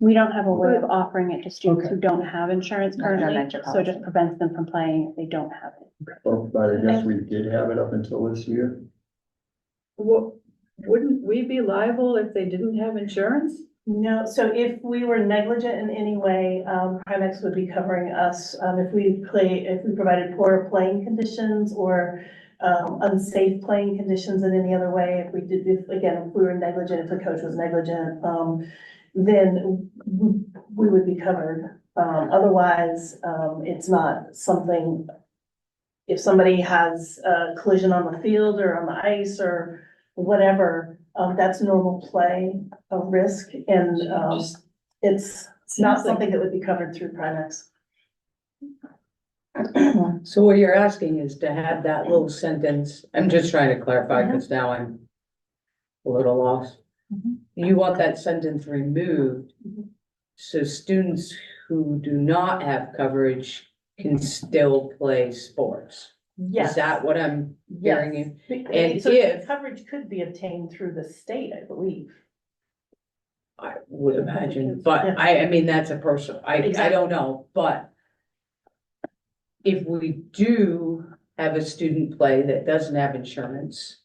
We don't have a way of offering it to students who Okay. don't have insurance currently, so it just prevents them from playing if they don't have it. Well, but I guess we did have it up until this year. Well, wouldn't we be liable if they didn't have insurance? No, so if we were negligent in any way, Primex would be covering us, if we provided poor playing conditions or unsafe playing conditions in any other way, if we were negligent, if the coach was negligent, then we would be covered. Otherwise, it's not something, if somebody has a collision on the field or on the ice or whatever, that's normal play of risk, and it's not something that would be covered through Primex. So what you're asking is to have that little sentence, I'm just trying to clarify, because now I'm a little lost. You want that sentence removed, so students who do not have coverage can still play sports? Yes. Is that what I'm hearing you? And so if- coverage could be obtained through the state, I believe. I would imagine, but I mean, that's a personal, I don't know, but if we do have a student play that doesn't have insurance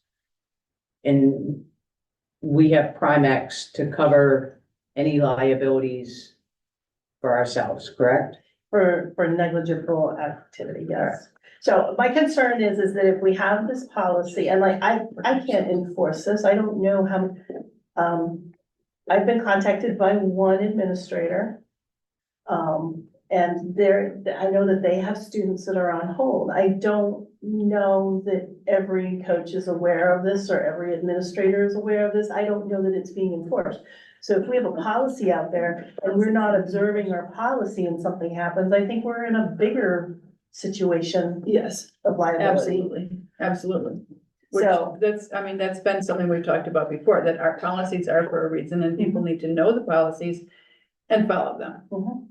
and we have Primex to cover any liabilities for ourselves, correct? For negligible activity, yes. So my concern is that if we have this policy, and like, I can't enforce this, I don't know how, I've been contacted by one administrator. And I know that they have students that are on hold. I don't know that every coach is aware of this or every administrator is aware of this. I don't know that it's being enforced. So if we have a policy out there and we're not observing our policy and something happens, I think we're in a bigger situation. Yes, Of liability. absolutely. Which, So- that's been something we've talked about before, that our policies are for a reason and people need to know the policies and follow them. Mhm.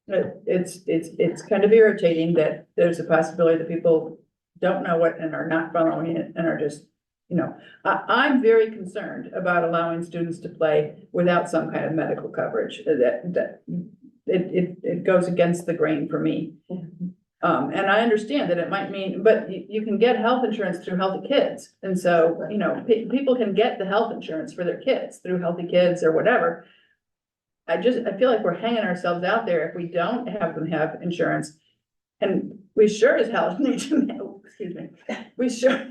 It's kind of irritating that there's a possibility that people don't know it and are not following it and are just, I'm very concerned about allowing students to play without some kind of medical coverage, that it goes against the grain for me. And I understand that it might mean, but you can get health insurance through Healthy Kids. And so, people can get the health insurance for their kids through Healthy Kids or whatever. I feel like we're hanging ourselves out there if we don't have them have insurance. And we sure as hell need to excuse me, we sure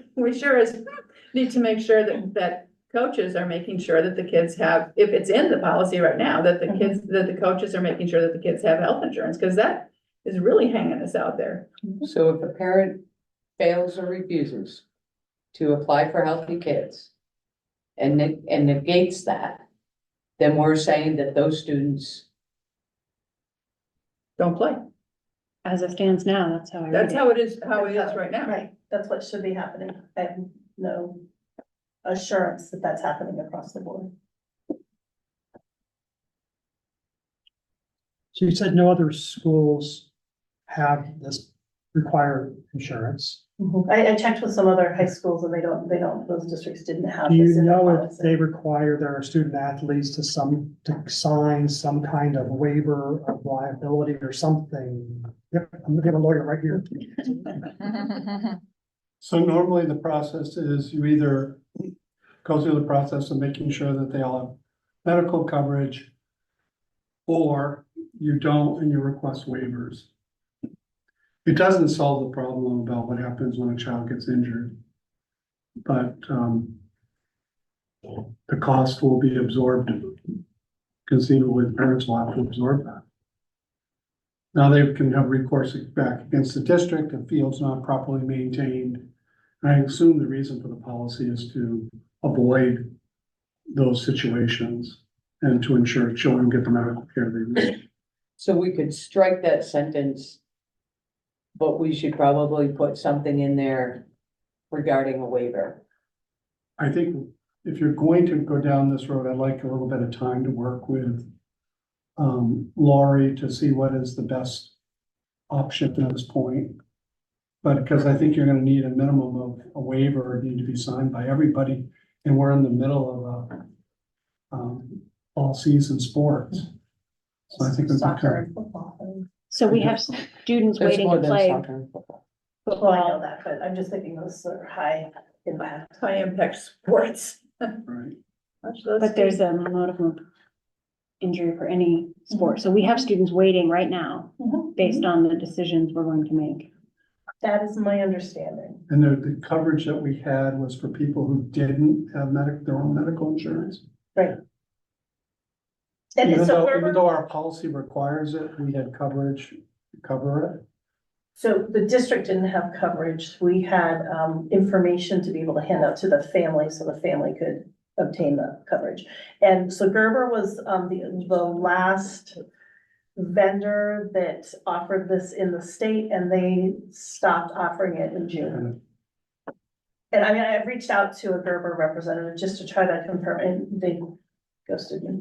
need to make sure that coaches are making sure that the kids have, if it's in the policy right now, that the coaches are making sure that the kids have health insurance, because that is really hanging us out there. So if a parent fails or refuses to apply for Healthy Kids and negates that, then we're saying that those students, Don't play. As it stands now, that's how I read That's it. how it is right now. Right, that's what should be happening. I have no assurance that that's happening across the board. So you said no other schools have this required insurance. I checked with some other high schools and they don't, those districts didn't have Do this you in their know if policy. they require their student athletes to sign some kind of waiver of liability or something? Yep, I'm gonna get a lawyer right here. So normally the process is you either go through the process of making sure that they all have medical coverage, or you don't and you request waivers. It doesn't solve the problem about what happens when a child gets injured. But the cost will be absorbed. Conceivably, the parents will have to absorb that. Now they can have recourse back against the district if field's not properly maintained. And I assume the reason for the policy is to avoid those situations and to ensure children get the medical care they need. so we could strike that sentence, but we should probably put something in there regarding a waiver. I think if you're going to go down this road, I'd like a little bit of time to work with Laurie to see what is the best option at this point. But because I think you're gonna need a minimum of a waiver, need to be signed by everybody, and we're in the middle of all season sports. So I think it'd be Soccer kind and football. So we have students That's waiting more to than play soccer and football. Well, I know football. that, but I'm just thinking those are high impact. High impact sports. of, right? But there's a modicum of injury for any sport. So we have students waiting right now based on the decisions we're going to make. That is my understanding. And the coverage that we had was for people who didn't have their own medical insurance. Right. And Even so even though our policy requires it, we had coverage to cover it. So the district didn't have coverage. We had information to be able to hand out to the family so the family could obtain the coverage. And so Gerber was the last vendor that offered this in the state, and they stopped offering it in June. And I mean, I've reached out to a Gerber representative just to try to confirm, and they ghosted me.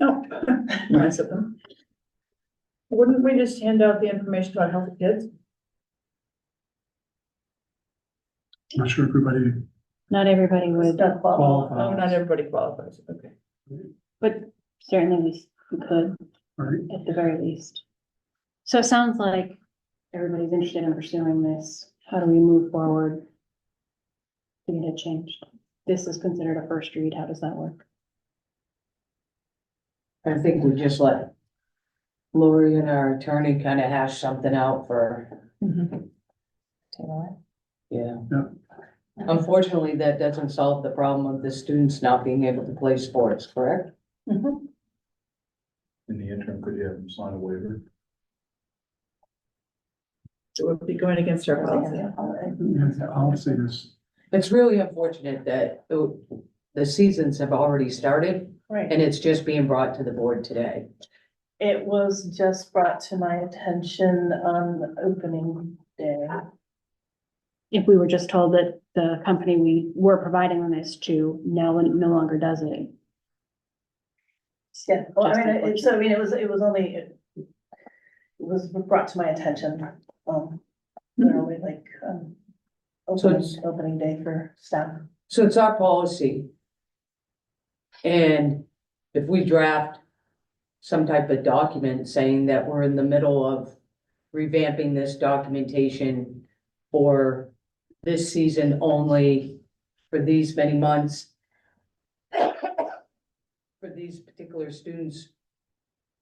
No, nice of them. Wouldn't we just hand out the information about Healthy Kids? I'm not sure everybody Not everybody would, Not qualified. No, not everybody qualifies, okay. but certainly we could right? at the very least. So it sounds like everybody's interested in pursuing this. How do we move forward to get it changed? This is considered a first read. How does that work? I think we just let Lori and our attorney kind of hash something out for, yeah. Yeah. Unfortunately, that doesn't solve the problem of the students not being able to play sports, correct? Mm-hmm. In the interim, could you have them sign a waiver? It would be going against our policy. Yeah, the policy is, It's really unfortunate that the seasons have already started Right. and it's just being brought to the board today. It was just brought to my attention on opening day. If we were just told that the company we were providing this to no longer does it. Yeah, well, I Just mean, it was only, it was brought to my attention, literally like, So it's- opening day for staff. So it's our policy. And if we draft some type of document saying that we're in the middle of revamping this documentation for this season only, for these many months, for these particular students,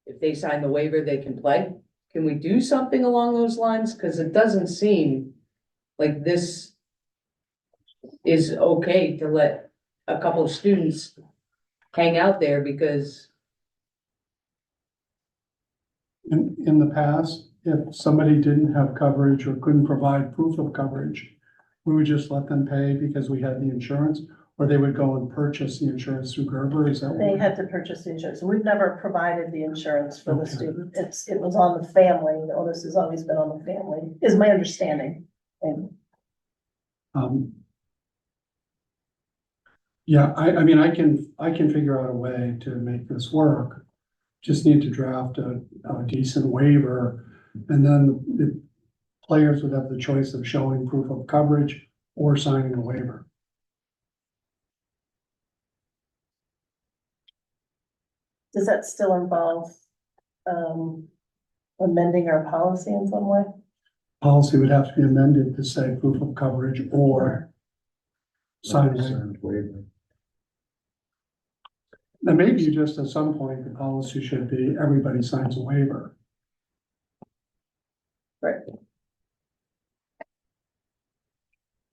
if they sign the waiver, they can play. Can we do something along those lines? Because it doesn't seem like this is okay to let a couple of students hang out there because In the past, if somebody didn't have coverage or couldn't provide proof of coverage, we would just let them pay because we had the insurance, or they would go and purchase the insurance through Gerber, is that what? They had to purchase the insurance. We've never provided the insurance for the Okay. student. It was on the family. The onus has always been on the family, is my understanding. And Yeah, I mean, I can figure out a way to make this work. Just need to draft a decent waiver, and then the players would have the choice of showing proof of coverage or signing a waiver. does that still involve, amending our policy in some way? Policy would have to be amended to say proof of coverage or sign a waiver. Signed waiver. And maybe just at some point, the policy should be everybody signs a waiver.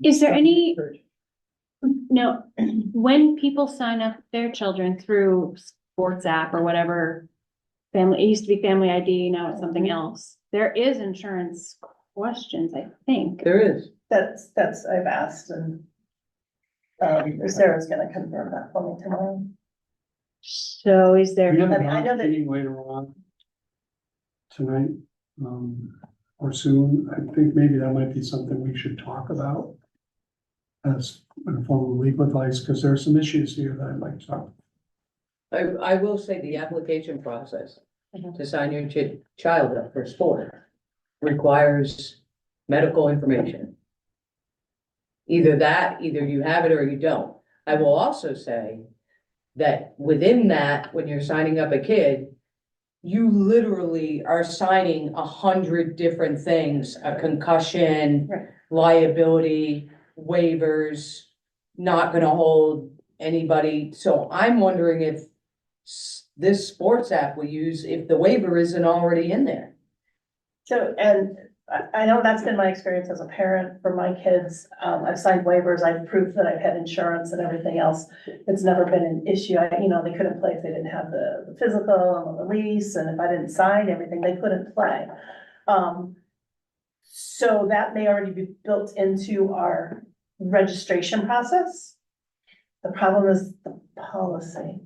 Is there any, no, when people sign up their children through sports app or whatever, family, it used to be Family ID, now it's something else. There is insurance questions, I think. there is. That's, I've asked and, Sarah's gonna confirm that for me tomorrow. So is there? We have I a mean, I know that- meeting later on tonight, or soon. I think maybe that might be something we should talk about as a form of legal advice, because there are some issues here that I'd like to talk. I will say the application process Mhm. to sign your child up for sport requires medical information. Either that, either you have it or you don't. I will also say that within that, when you're signing up a kid, you literally are signing 100 different things, a concussion, Right. liability, waivers, not gonna hold anybody. So I'm wondering if this sports app we use, if the waiver isn't already in there. So, and I know that's been my experience as a parent for my kids. I've signed waivers, I've proved that I've had insurance and everything else. It's never been an issue. They couldn't play if they didn't have the physical and the release, and if I didn't sign everything, they couldn't play. So that may already be built into our registration process. The problem is the policy.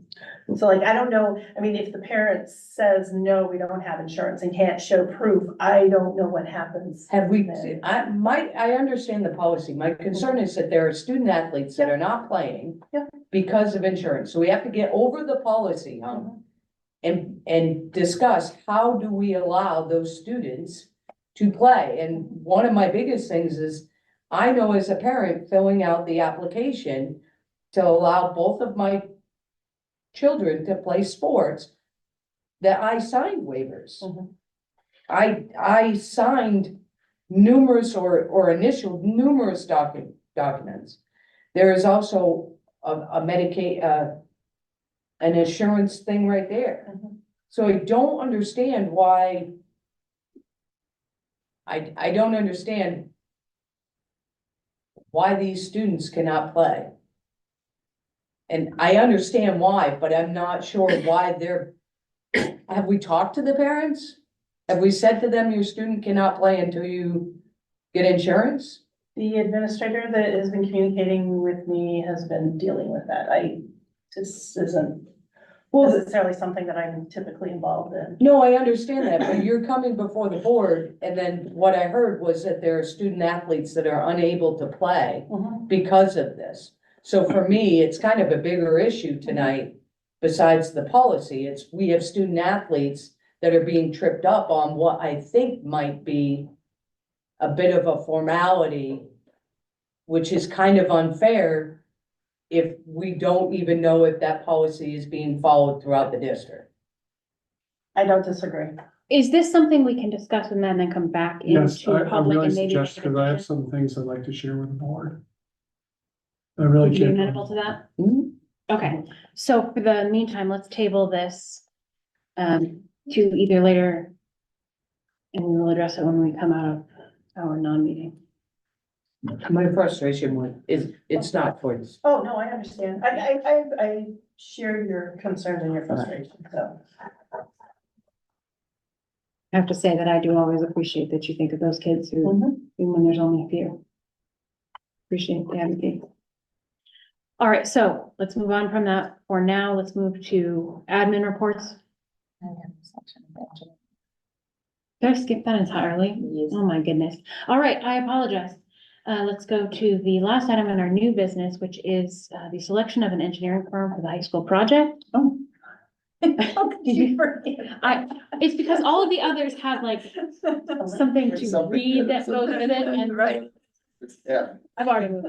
So like, I don't know, I mean, if the parent says, no, we don't have insurance and can't show proof, I don't know what happens. Have we, then. I understand the policy. My concern is that there are student athletes that are not playing Yeah. because of insurance. So we have to get over the policy hump and discuss how do we allow those students to play? And one of my biggest things is, I know as a parent filling out the application to allow both of my children to play sports, that I signed waivers. Mhm. I signed numerous or initialed numerous documents. There is also a Medicaid, an insurance thing right there. Mhm. So I don't understand why. I don't understand why these students cannot play. And I understand why, but I'm not sure why have we talked to the parents? Have we said to them, your student cannot play until you get insurance? The administrator that has been communicating with me has been dealing with that. This isn't necessarily something that I'm typically involved in. No, I understand that, but you're coming before the board, and then what I heard was that there are student athletes that are unable to play Mhm. because of this. So for me, it's kind of a bigger issue tonight, besides the policy. It's, we have student athletes that are being tripped up on what I think might be a bit of a formality, which is kind of unfair if we don't even know if that policy is being followed throughout the district. I don't disagree. Is this something we can discuss and then come back Yes, into I public really and maybe? suggest, make a because I have decision? some things I'd like to share with the board. I really Would you be can't. amenable to that? Mhm. Okay, so for the meantime, let's table this to either later, and we will address it when we come out of our non-meeting. My frustration it's not for this. Oh, no, I understand. I share your concerns and your frustration, so. I have to say that I do always appreciate that you think of those kids who, even when there's only a few. Appreciate the advocacy. All right, so let's move on from that. For now, let's move to admin reports. Did I skip that entirely? Yes. Oh, my goodness. All right, I apologize. Let's go to the last item in our new business, which is the selection of an engineering firm for the high school project. Oh. How could you forget? It's because all of the others have like something to read that goes with it, and Right. Yeah. I've already moved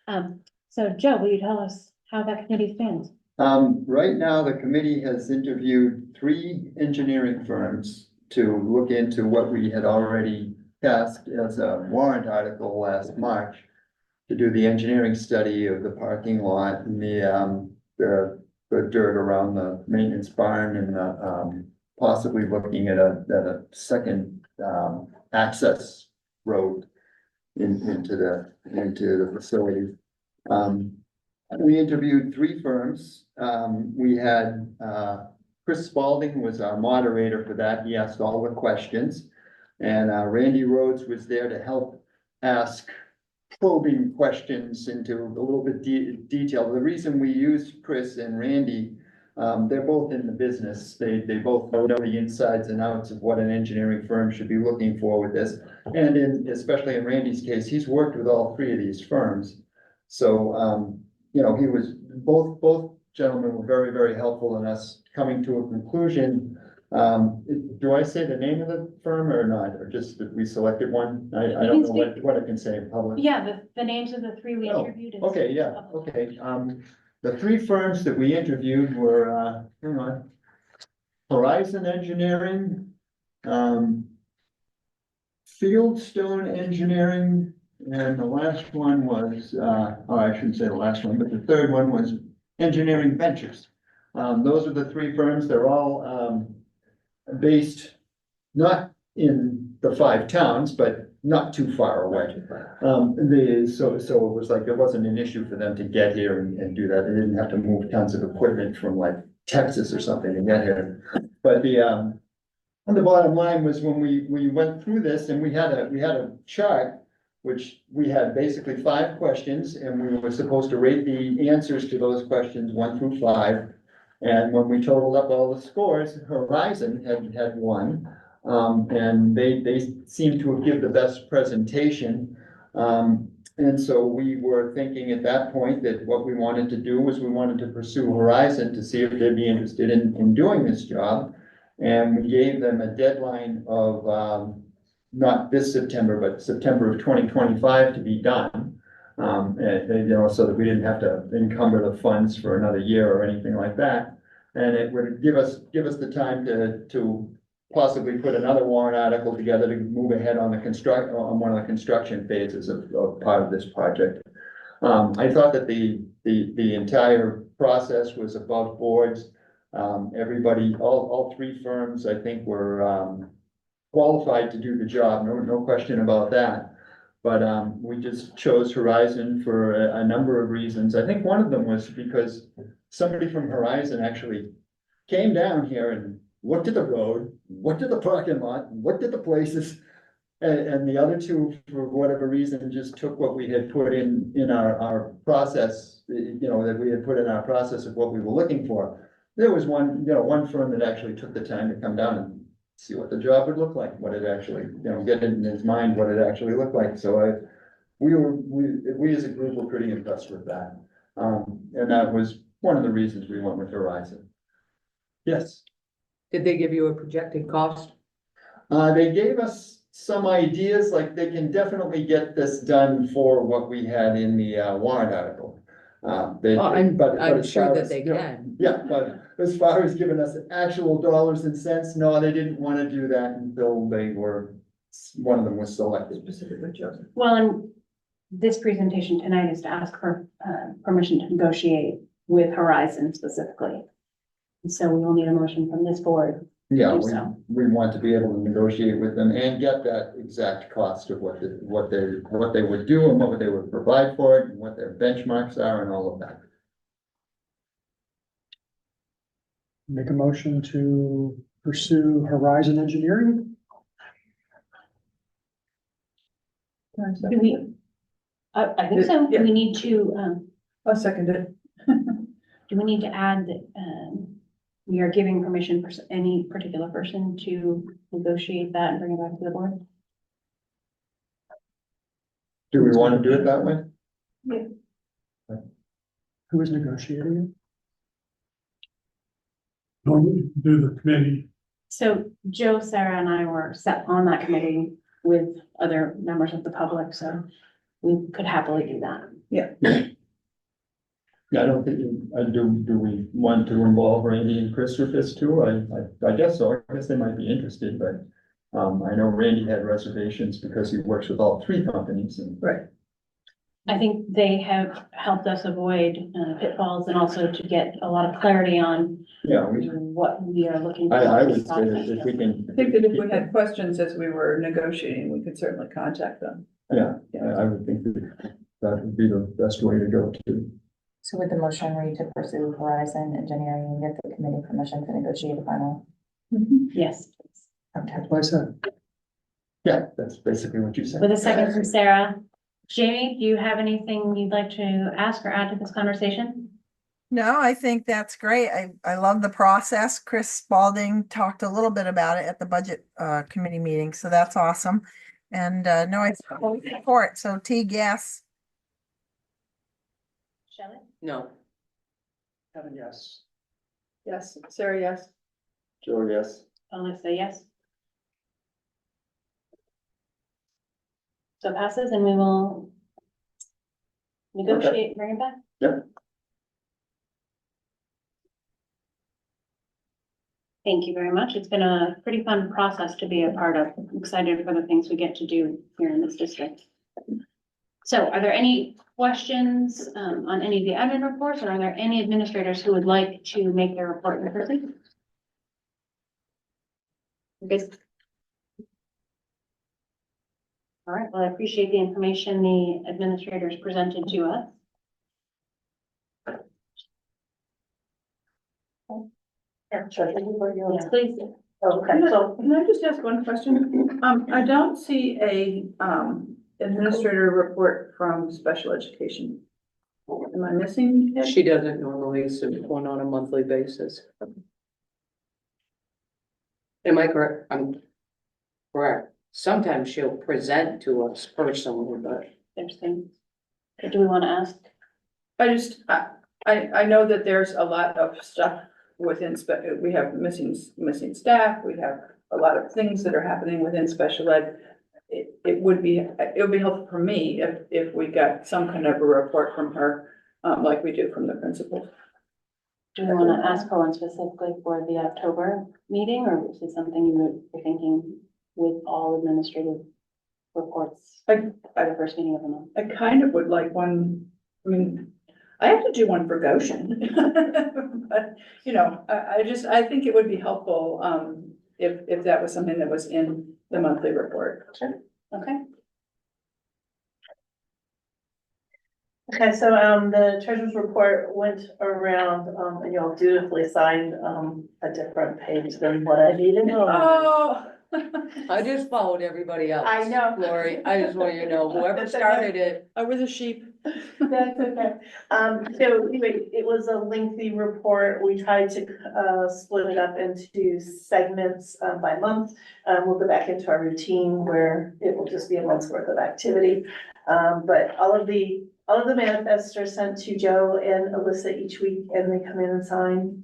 on. So Joe, will you tell us how that committee stands? Right now, the committee has interviewed 3 engineering firms to look into what we had already passed as a warrant article last March to do the engineering study of the parking lot and the dirt around the maintenance barn and possibly looking at a second access road into the facility. We interviewed 3 firms. We had Chris Spalding was our moderator for that. He asked all the questions. And Randy Rhodes was there to help ask probing questions into a little bit detail. The reason we used Chris and Randy, they're both in the business. They both know the insides and outs of what an engineering firm should be looking for with this. And especially in Randy's case, he's worked with all 3 of these firms. So, you know, he was, both gentlemen were very, very helpful in us coming to a conclusion. Do I say the name of the firm or not, or just that we selected one? I don't know what I can say in public. Yeah, the names of the 3 we Oh, interviewed. Okay, yeah, okay. The 3 firms that we interviewed were, hang on. Horizon Engineering, Fieldstone Engineering, and the last one was, I shouldn't say the last one, but the third one was Engineering Ventures. Those are the 3 firms. They're all, based not in the 5 towns, but not too far away. So it was like, there wasn't an issue for them to get here and do that. They didn't have to move tons of equipment from like Texas or something to get here. But the bottom line was when we went through this and we had a chart, which we had basically 5 questions and we were supposed to rate the answers to those questions 1 through 5. And when we totaled up all the scores, Horizon had won. And they seemed to have given the best presentation. And so we were thinking at that point that what we wanted to do was we wanted to pursue Horizon to see if they'd be interested in doing this job. And we gave them a deadline of not this September, but September of 2025 to be done. You know, so that we didn't have to encumber the funds for another year or anything like that. And it would give us the time to possibly put another warrant article together to move ahead on one of the construction phases of part of this project. I thought that the entire process was above boards. Everybody, all 3 firms, I think, were qualified to do the job. No question about that. But we just chose Horizon for a number of reasons. I think one of them was because somebody from Horizon actually came down here and looked at the road, looked at the parking lot, looked at the places. And the other 2, for whatever reason, just took what we had put in our process, you know, that we had put in our process of what we were looking for. There was one firm that actually took the time to come down and see what the job would look like, what it actually, you know, get in his mind what it actually looked like. So we as a group were pretty impressed with that. And that was one of the reasons we went with Horizon. Yes. Did they give you a projected cost? They gave us some ideas, like they can definitely get this done for what we had in the warrant article. I'm as sure far that as, they you know, can. Yeah, but as far as giving us actual dollars and cents, no, they didn't want to do that until one of them was selected. Specifically chosen. Well, and this presentation tonight is to ask for permission to negotiate with Horizon specifically. And so we will need a motion from this board Yeah, do we, so. we want to be able to negotiate with them and get that exact cost of what they would do and what they would provide for it and what their benchmarks are and all of that. Make a motion to pursue Horizon Engineering. Do we, I think so. Do we need to, I'll second it. do we need to add that, we are giving permission for any particular person to negotiate that and bring it back to the board? Do we want to do it that way? Who is negotiating it? Normally do the committee. So Joe, Sarah and I were set on that committee with other members of the public, so we could happily do that. Yeah, I don't think, do we want to involve Randy and Chris with this too? I guess so. I guess they might be interested, but I know Randy had reservations because he works with all three companies and. Right. I think they have helped us avoid pitfalls and also to get a lot of clarity on Yeah, what we are looking for. I would say that if we can. I think that if we had questions as we were negotiating, we could certainly contact them. Yeah, I would think that would be the best way to go too. So would the motion read to pursue Horizon Engineering and get the committee permission to negotiate a final? Yes, Okay. That's what I said. Yeah, that's basically what you said. with a second from Sarah. Jamie, do you have anything you'd like to ask or add to this conversation? No, I think that's great. I love the process. Chris Spalding talked a little bit about it at the budget committee meeting, so that's awesome. And no, I support. So Teague, yes. Shelley? No. Kevin, yes. Yes, Sarah, yes. Joe, yes. Alyssa, yes. So it passes and we will negotiate, and bring it back. Yep. Thank you very much. It's been a pretty fun process to be a part of. I'm excited for the things we get to do here in this district. So are there any questions on any of the admin reports, or are there any administrators who would like to make their report in person? Okay. All right, well, I appreciate the information the administrators presented to us. Yes, please. Okay, so Can I just ask one question? I don't see a, administrator report from special education. Am I missing it? She doesn't normally submit one on a monthly basis. Am I correct? I'm correct. Sometimes she'll present to us personally, but There's things. Do we want to ask? I know that there's a lot of stuff within, we have missing staff, we have a lot of things that are happening within special ed. It would be helpful for me if we got some kind of a report from her, like we do from the principal. Do we want to ask for one specifically for the October meeting, or is it something you would be thinking with all administrative reports by the first meeting of the month? I kind of would like one, I mean, I have to do one for Goshen. But, you know, I think it would be helpful, if that was something that was in the monthly report. Sure. Okay. Okay, so, the treasurer's report went around, and y'all dutifully signed, a different page than what I needed. Oh. I just followed everybody else. I know. Lori, I just want you to know, whoever That's okay. started it, I was a sheep. That's okay. So anyway, it was a lengthy report. We tried to, split it up into segments, by month. We'll go back into our routine where it will just be a month's worth of activity. But all of the manifests are sent to Joe and Alyssa each week, and they come in and sign.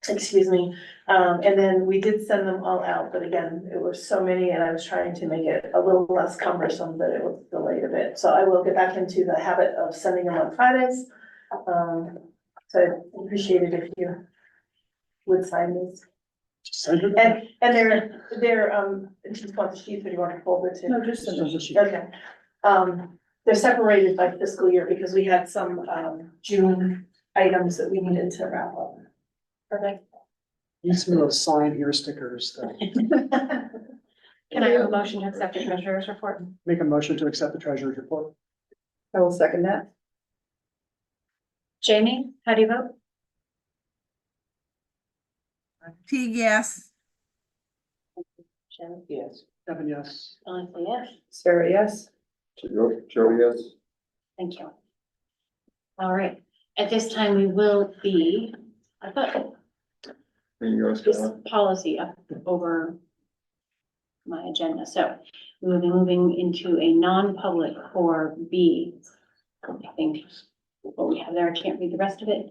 Excuse me. And then we did send them all out, but again, it was so many and I was trying to make it a little less cumbersome, but it was delayed a bit. So I will get back into the habit of sending them on Fridays. So I appreciate it if you would sign these. And they're, do you want the sheets or do you want to fold it too? No, just send the sheet. Okay. They're separated by fiscal year because we had some, June items that we needed to wrap up. Perfect. Use some of those sign ear stickers that Can I have a motion to accept the treasurer's report? make a motion to accept the treasurer's report. I will second that. Jamie, how do you vote? Teague, yes. Jen, Yes. Kevin, yes. Melissa, yes. Sarah, yes. Joe, yes. Thank you. All right, at this time, we will be, I thought There you go, this Scott. policy up over my agenda, so we will be moving into a non-public for B. I think what we have there, I can't read the rest of it.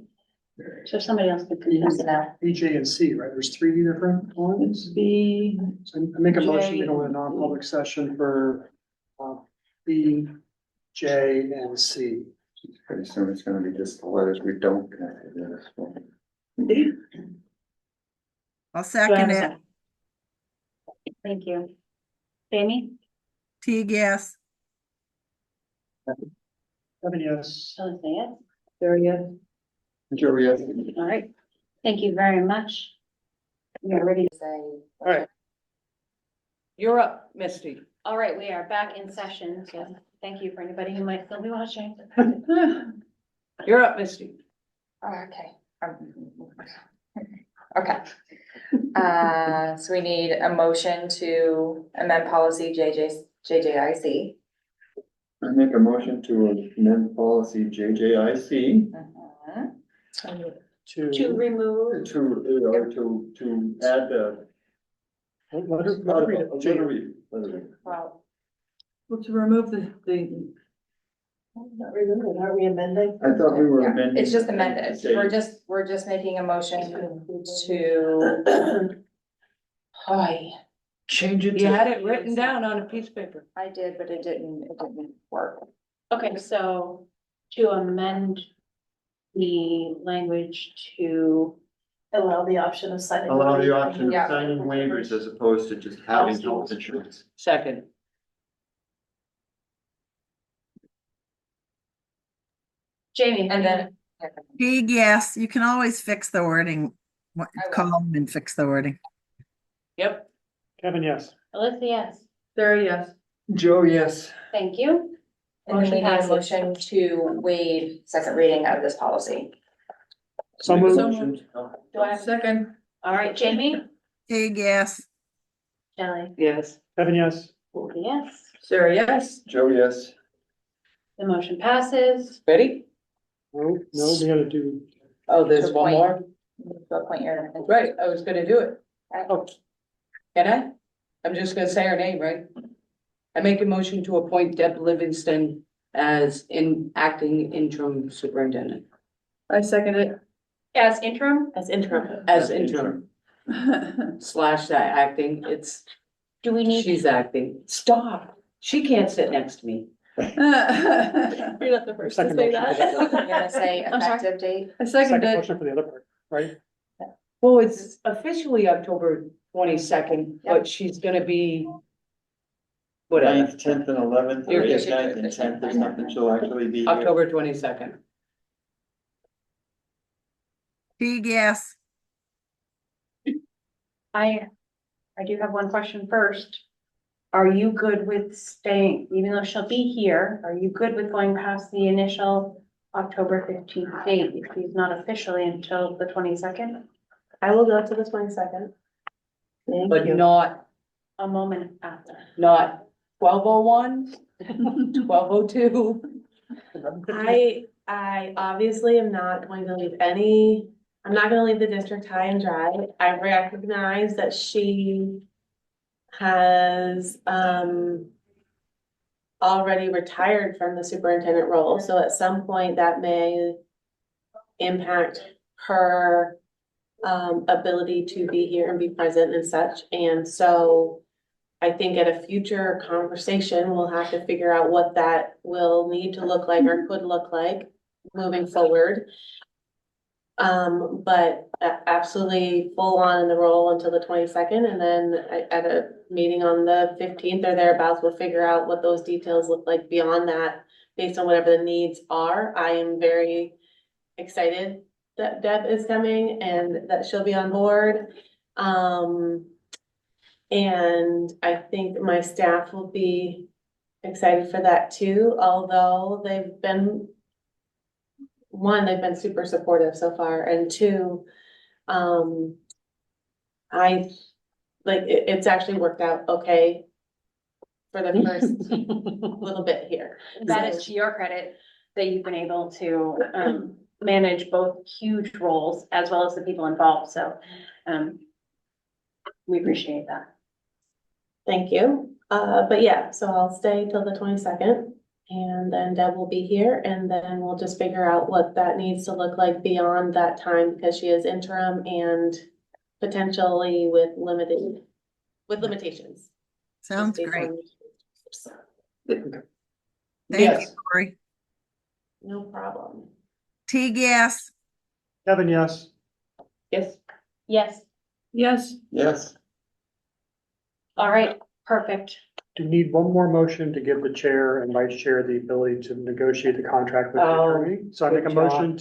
So if somebody else could confirm that. B, J, and C, right? There's three different ones. B, So I make a motion J, to go into non-public session for B, J, and C. Pretty soon it's gonna be just the letters we don't connect to this one. I'll Do I have second a it. second? Thank you. Jamie, Teague, yes. Kevin, yes. Melissa, yes. Sarah, yes. Joe, yes. All right, thank you very much. We are ready to Say, All right. You're up, Misty. All right, we are back in session, so thank you for anybody who might still be watching. You're up, Misty. okay. Okay. So we need a motion to amend policy JJIC. I make a motion to amend policy JJIC To remove, to add the. Let her read it. Let her read. Well, Well, to remove the, Not removing, are we amending? I thought we were yeah, amending. it's just amended. Say- We're just making a motion to. Hi, Change it You had it written down on a piece of paper. I did, but it didn't work. okay, so to amend the language to, Allow the option of signing. Allow the option of Yeah. signing waivers as opposed to just having health insurance. Second. Jamie. And then. Teague, yes. You can always fix the wording. will. Call them and fix the wording. Yep. Kevin, yes. Melissa, yes. Sarah, yes. Joe, yes. Thank you. And then we need a Motion motion to waive second reading of this policy. So Make a moved. motion. Do I have, Second, all right, Jamie, Teague, yes. Shelley, Yes. Kevin, yes. yes, Sarah, yes. Joe, yes. the motion passes. Ready? No, we gotta do. Oh, there's To one appoint. more? To appoint your. Right, I was gonna do it. Oh, Can I? I'm just gonna say her name, right? I make a motion to appoint Deb Livingston as acting interim superintendent. I second it. As interim, As interim. As interim slash that acting, it's, do we need, she's acting. Stop. She can't sit next to me. you're not the first to Second say motion. that. You're gonna say I'm sorry. effective date? I second Second it. motion for the other part, right? Well, it's officially October 22nd, but she's gonna be whatever, 9th, 10th, and 11th, or You're 8th, good. 9th, and 10th or something, she'll actually be here. October 22nd. Teague, yes. I do have one question first. Are you good with staying, even though she'll be here, are you good with going past the initial October 15th date if she's not officially until the 22nd? I will go to the 22nd. But not A moment after. 12:01, 12:02. I obviously am not going to leave I'm not gonna leave the district high and dry. I recognize that she has, already retired from the superintendent role, so at some point that may impact her, ability to be here and be present and such, and so I think at a future conversation, we'll have to figure out what that will need to look like or could look like moving forward. But absolutely full on in the role until the 22nd, and then at a meeting on the 15th or thereabouts, we'll figure out what those details look like beyond that, based on whatever the needs are. I am very excited that Deb is coming and that she'll be on board. And I think my staff will be excited for that too, although they've been super supportive so far, and two, it's actually worked out okay for the first little bit here. That is to your credit, that you've been able to, manage both huge roles as well as the people involved, so, we appreciate that. Thank you. But yeah, so I'll stay till the 22nd, and then Deb will be here, and then we'll just figure out what that needs to look like beyond that time, because she is interim and potentially with limitations. Sounds Just based great. on- Thank you, Corey. No problem. T-Gas, Kevin, yes. Yes. Yes, Yes, Yes. all right, perfect. Do you need one more motion to give the chair and vice chair the ability to negotiate the contract with the Oh, attorney? So I make a good job. motion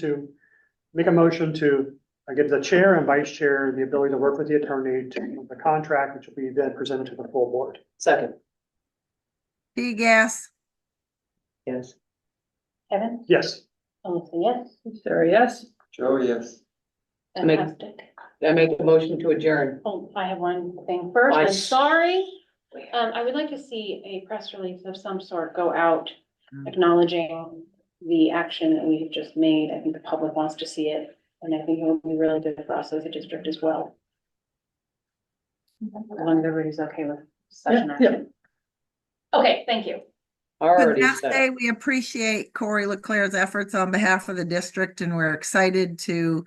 to give the chair and vice chair the ability to work with the attorney to the contract, which will be then presented to the full board. Second. T-Gas, Yes. Kevin? Yes. Melissa, yes? Sarah, yes. Joe, yes. Make- Fantastic. I make a motion to adjourn. Oh, I have one thing first, I'm I- sorry. I would like to see a press release of some sort go out acknowledging the action that we have just made. I think the public wants to see it, and I think it will be really good for us as a district as well. As long as everybody's okay with such an action. Okay, thank you. Already Vanessa, said. we appreciate Corey Leclerc's efforts on behalf of the district, and we're excited to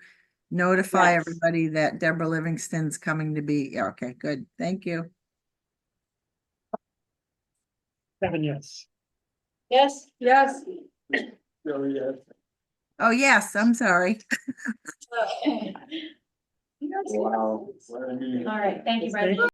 notify Yes. everybody that Deborah Livingston's coming to be. Yeah, okay, good. Thank you. Kevin, yes. Yes? Yes. Joe, yes. Oh, yes, I'm sorry. Okay. Wow. All right, thank you, Brenda.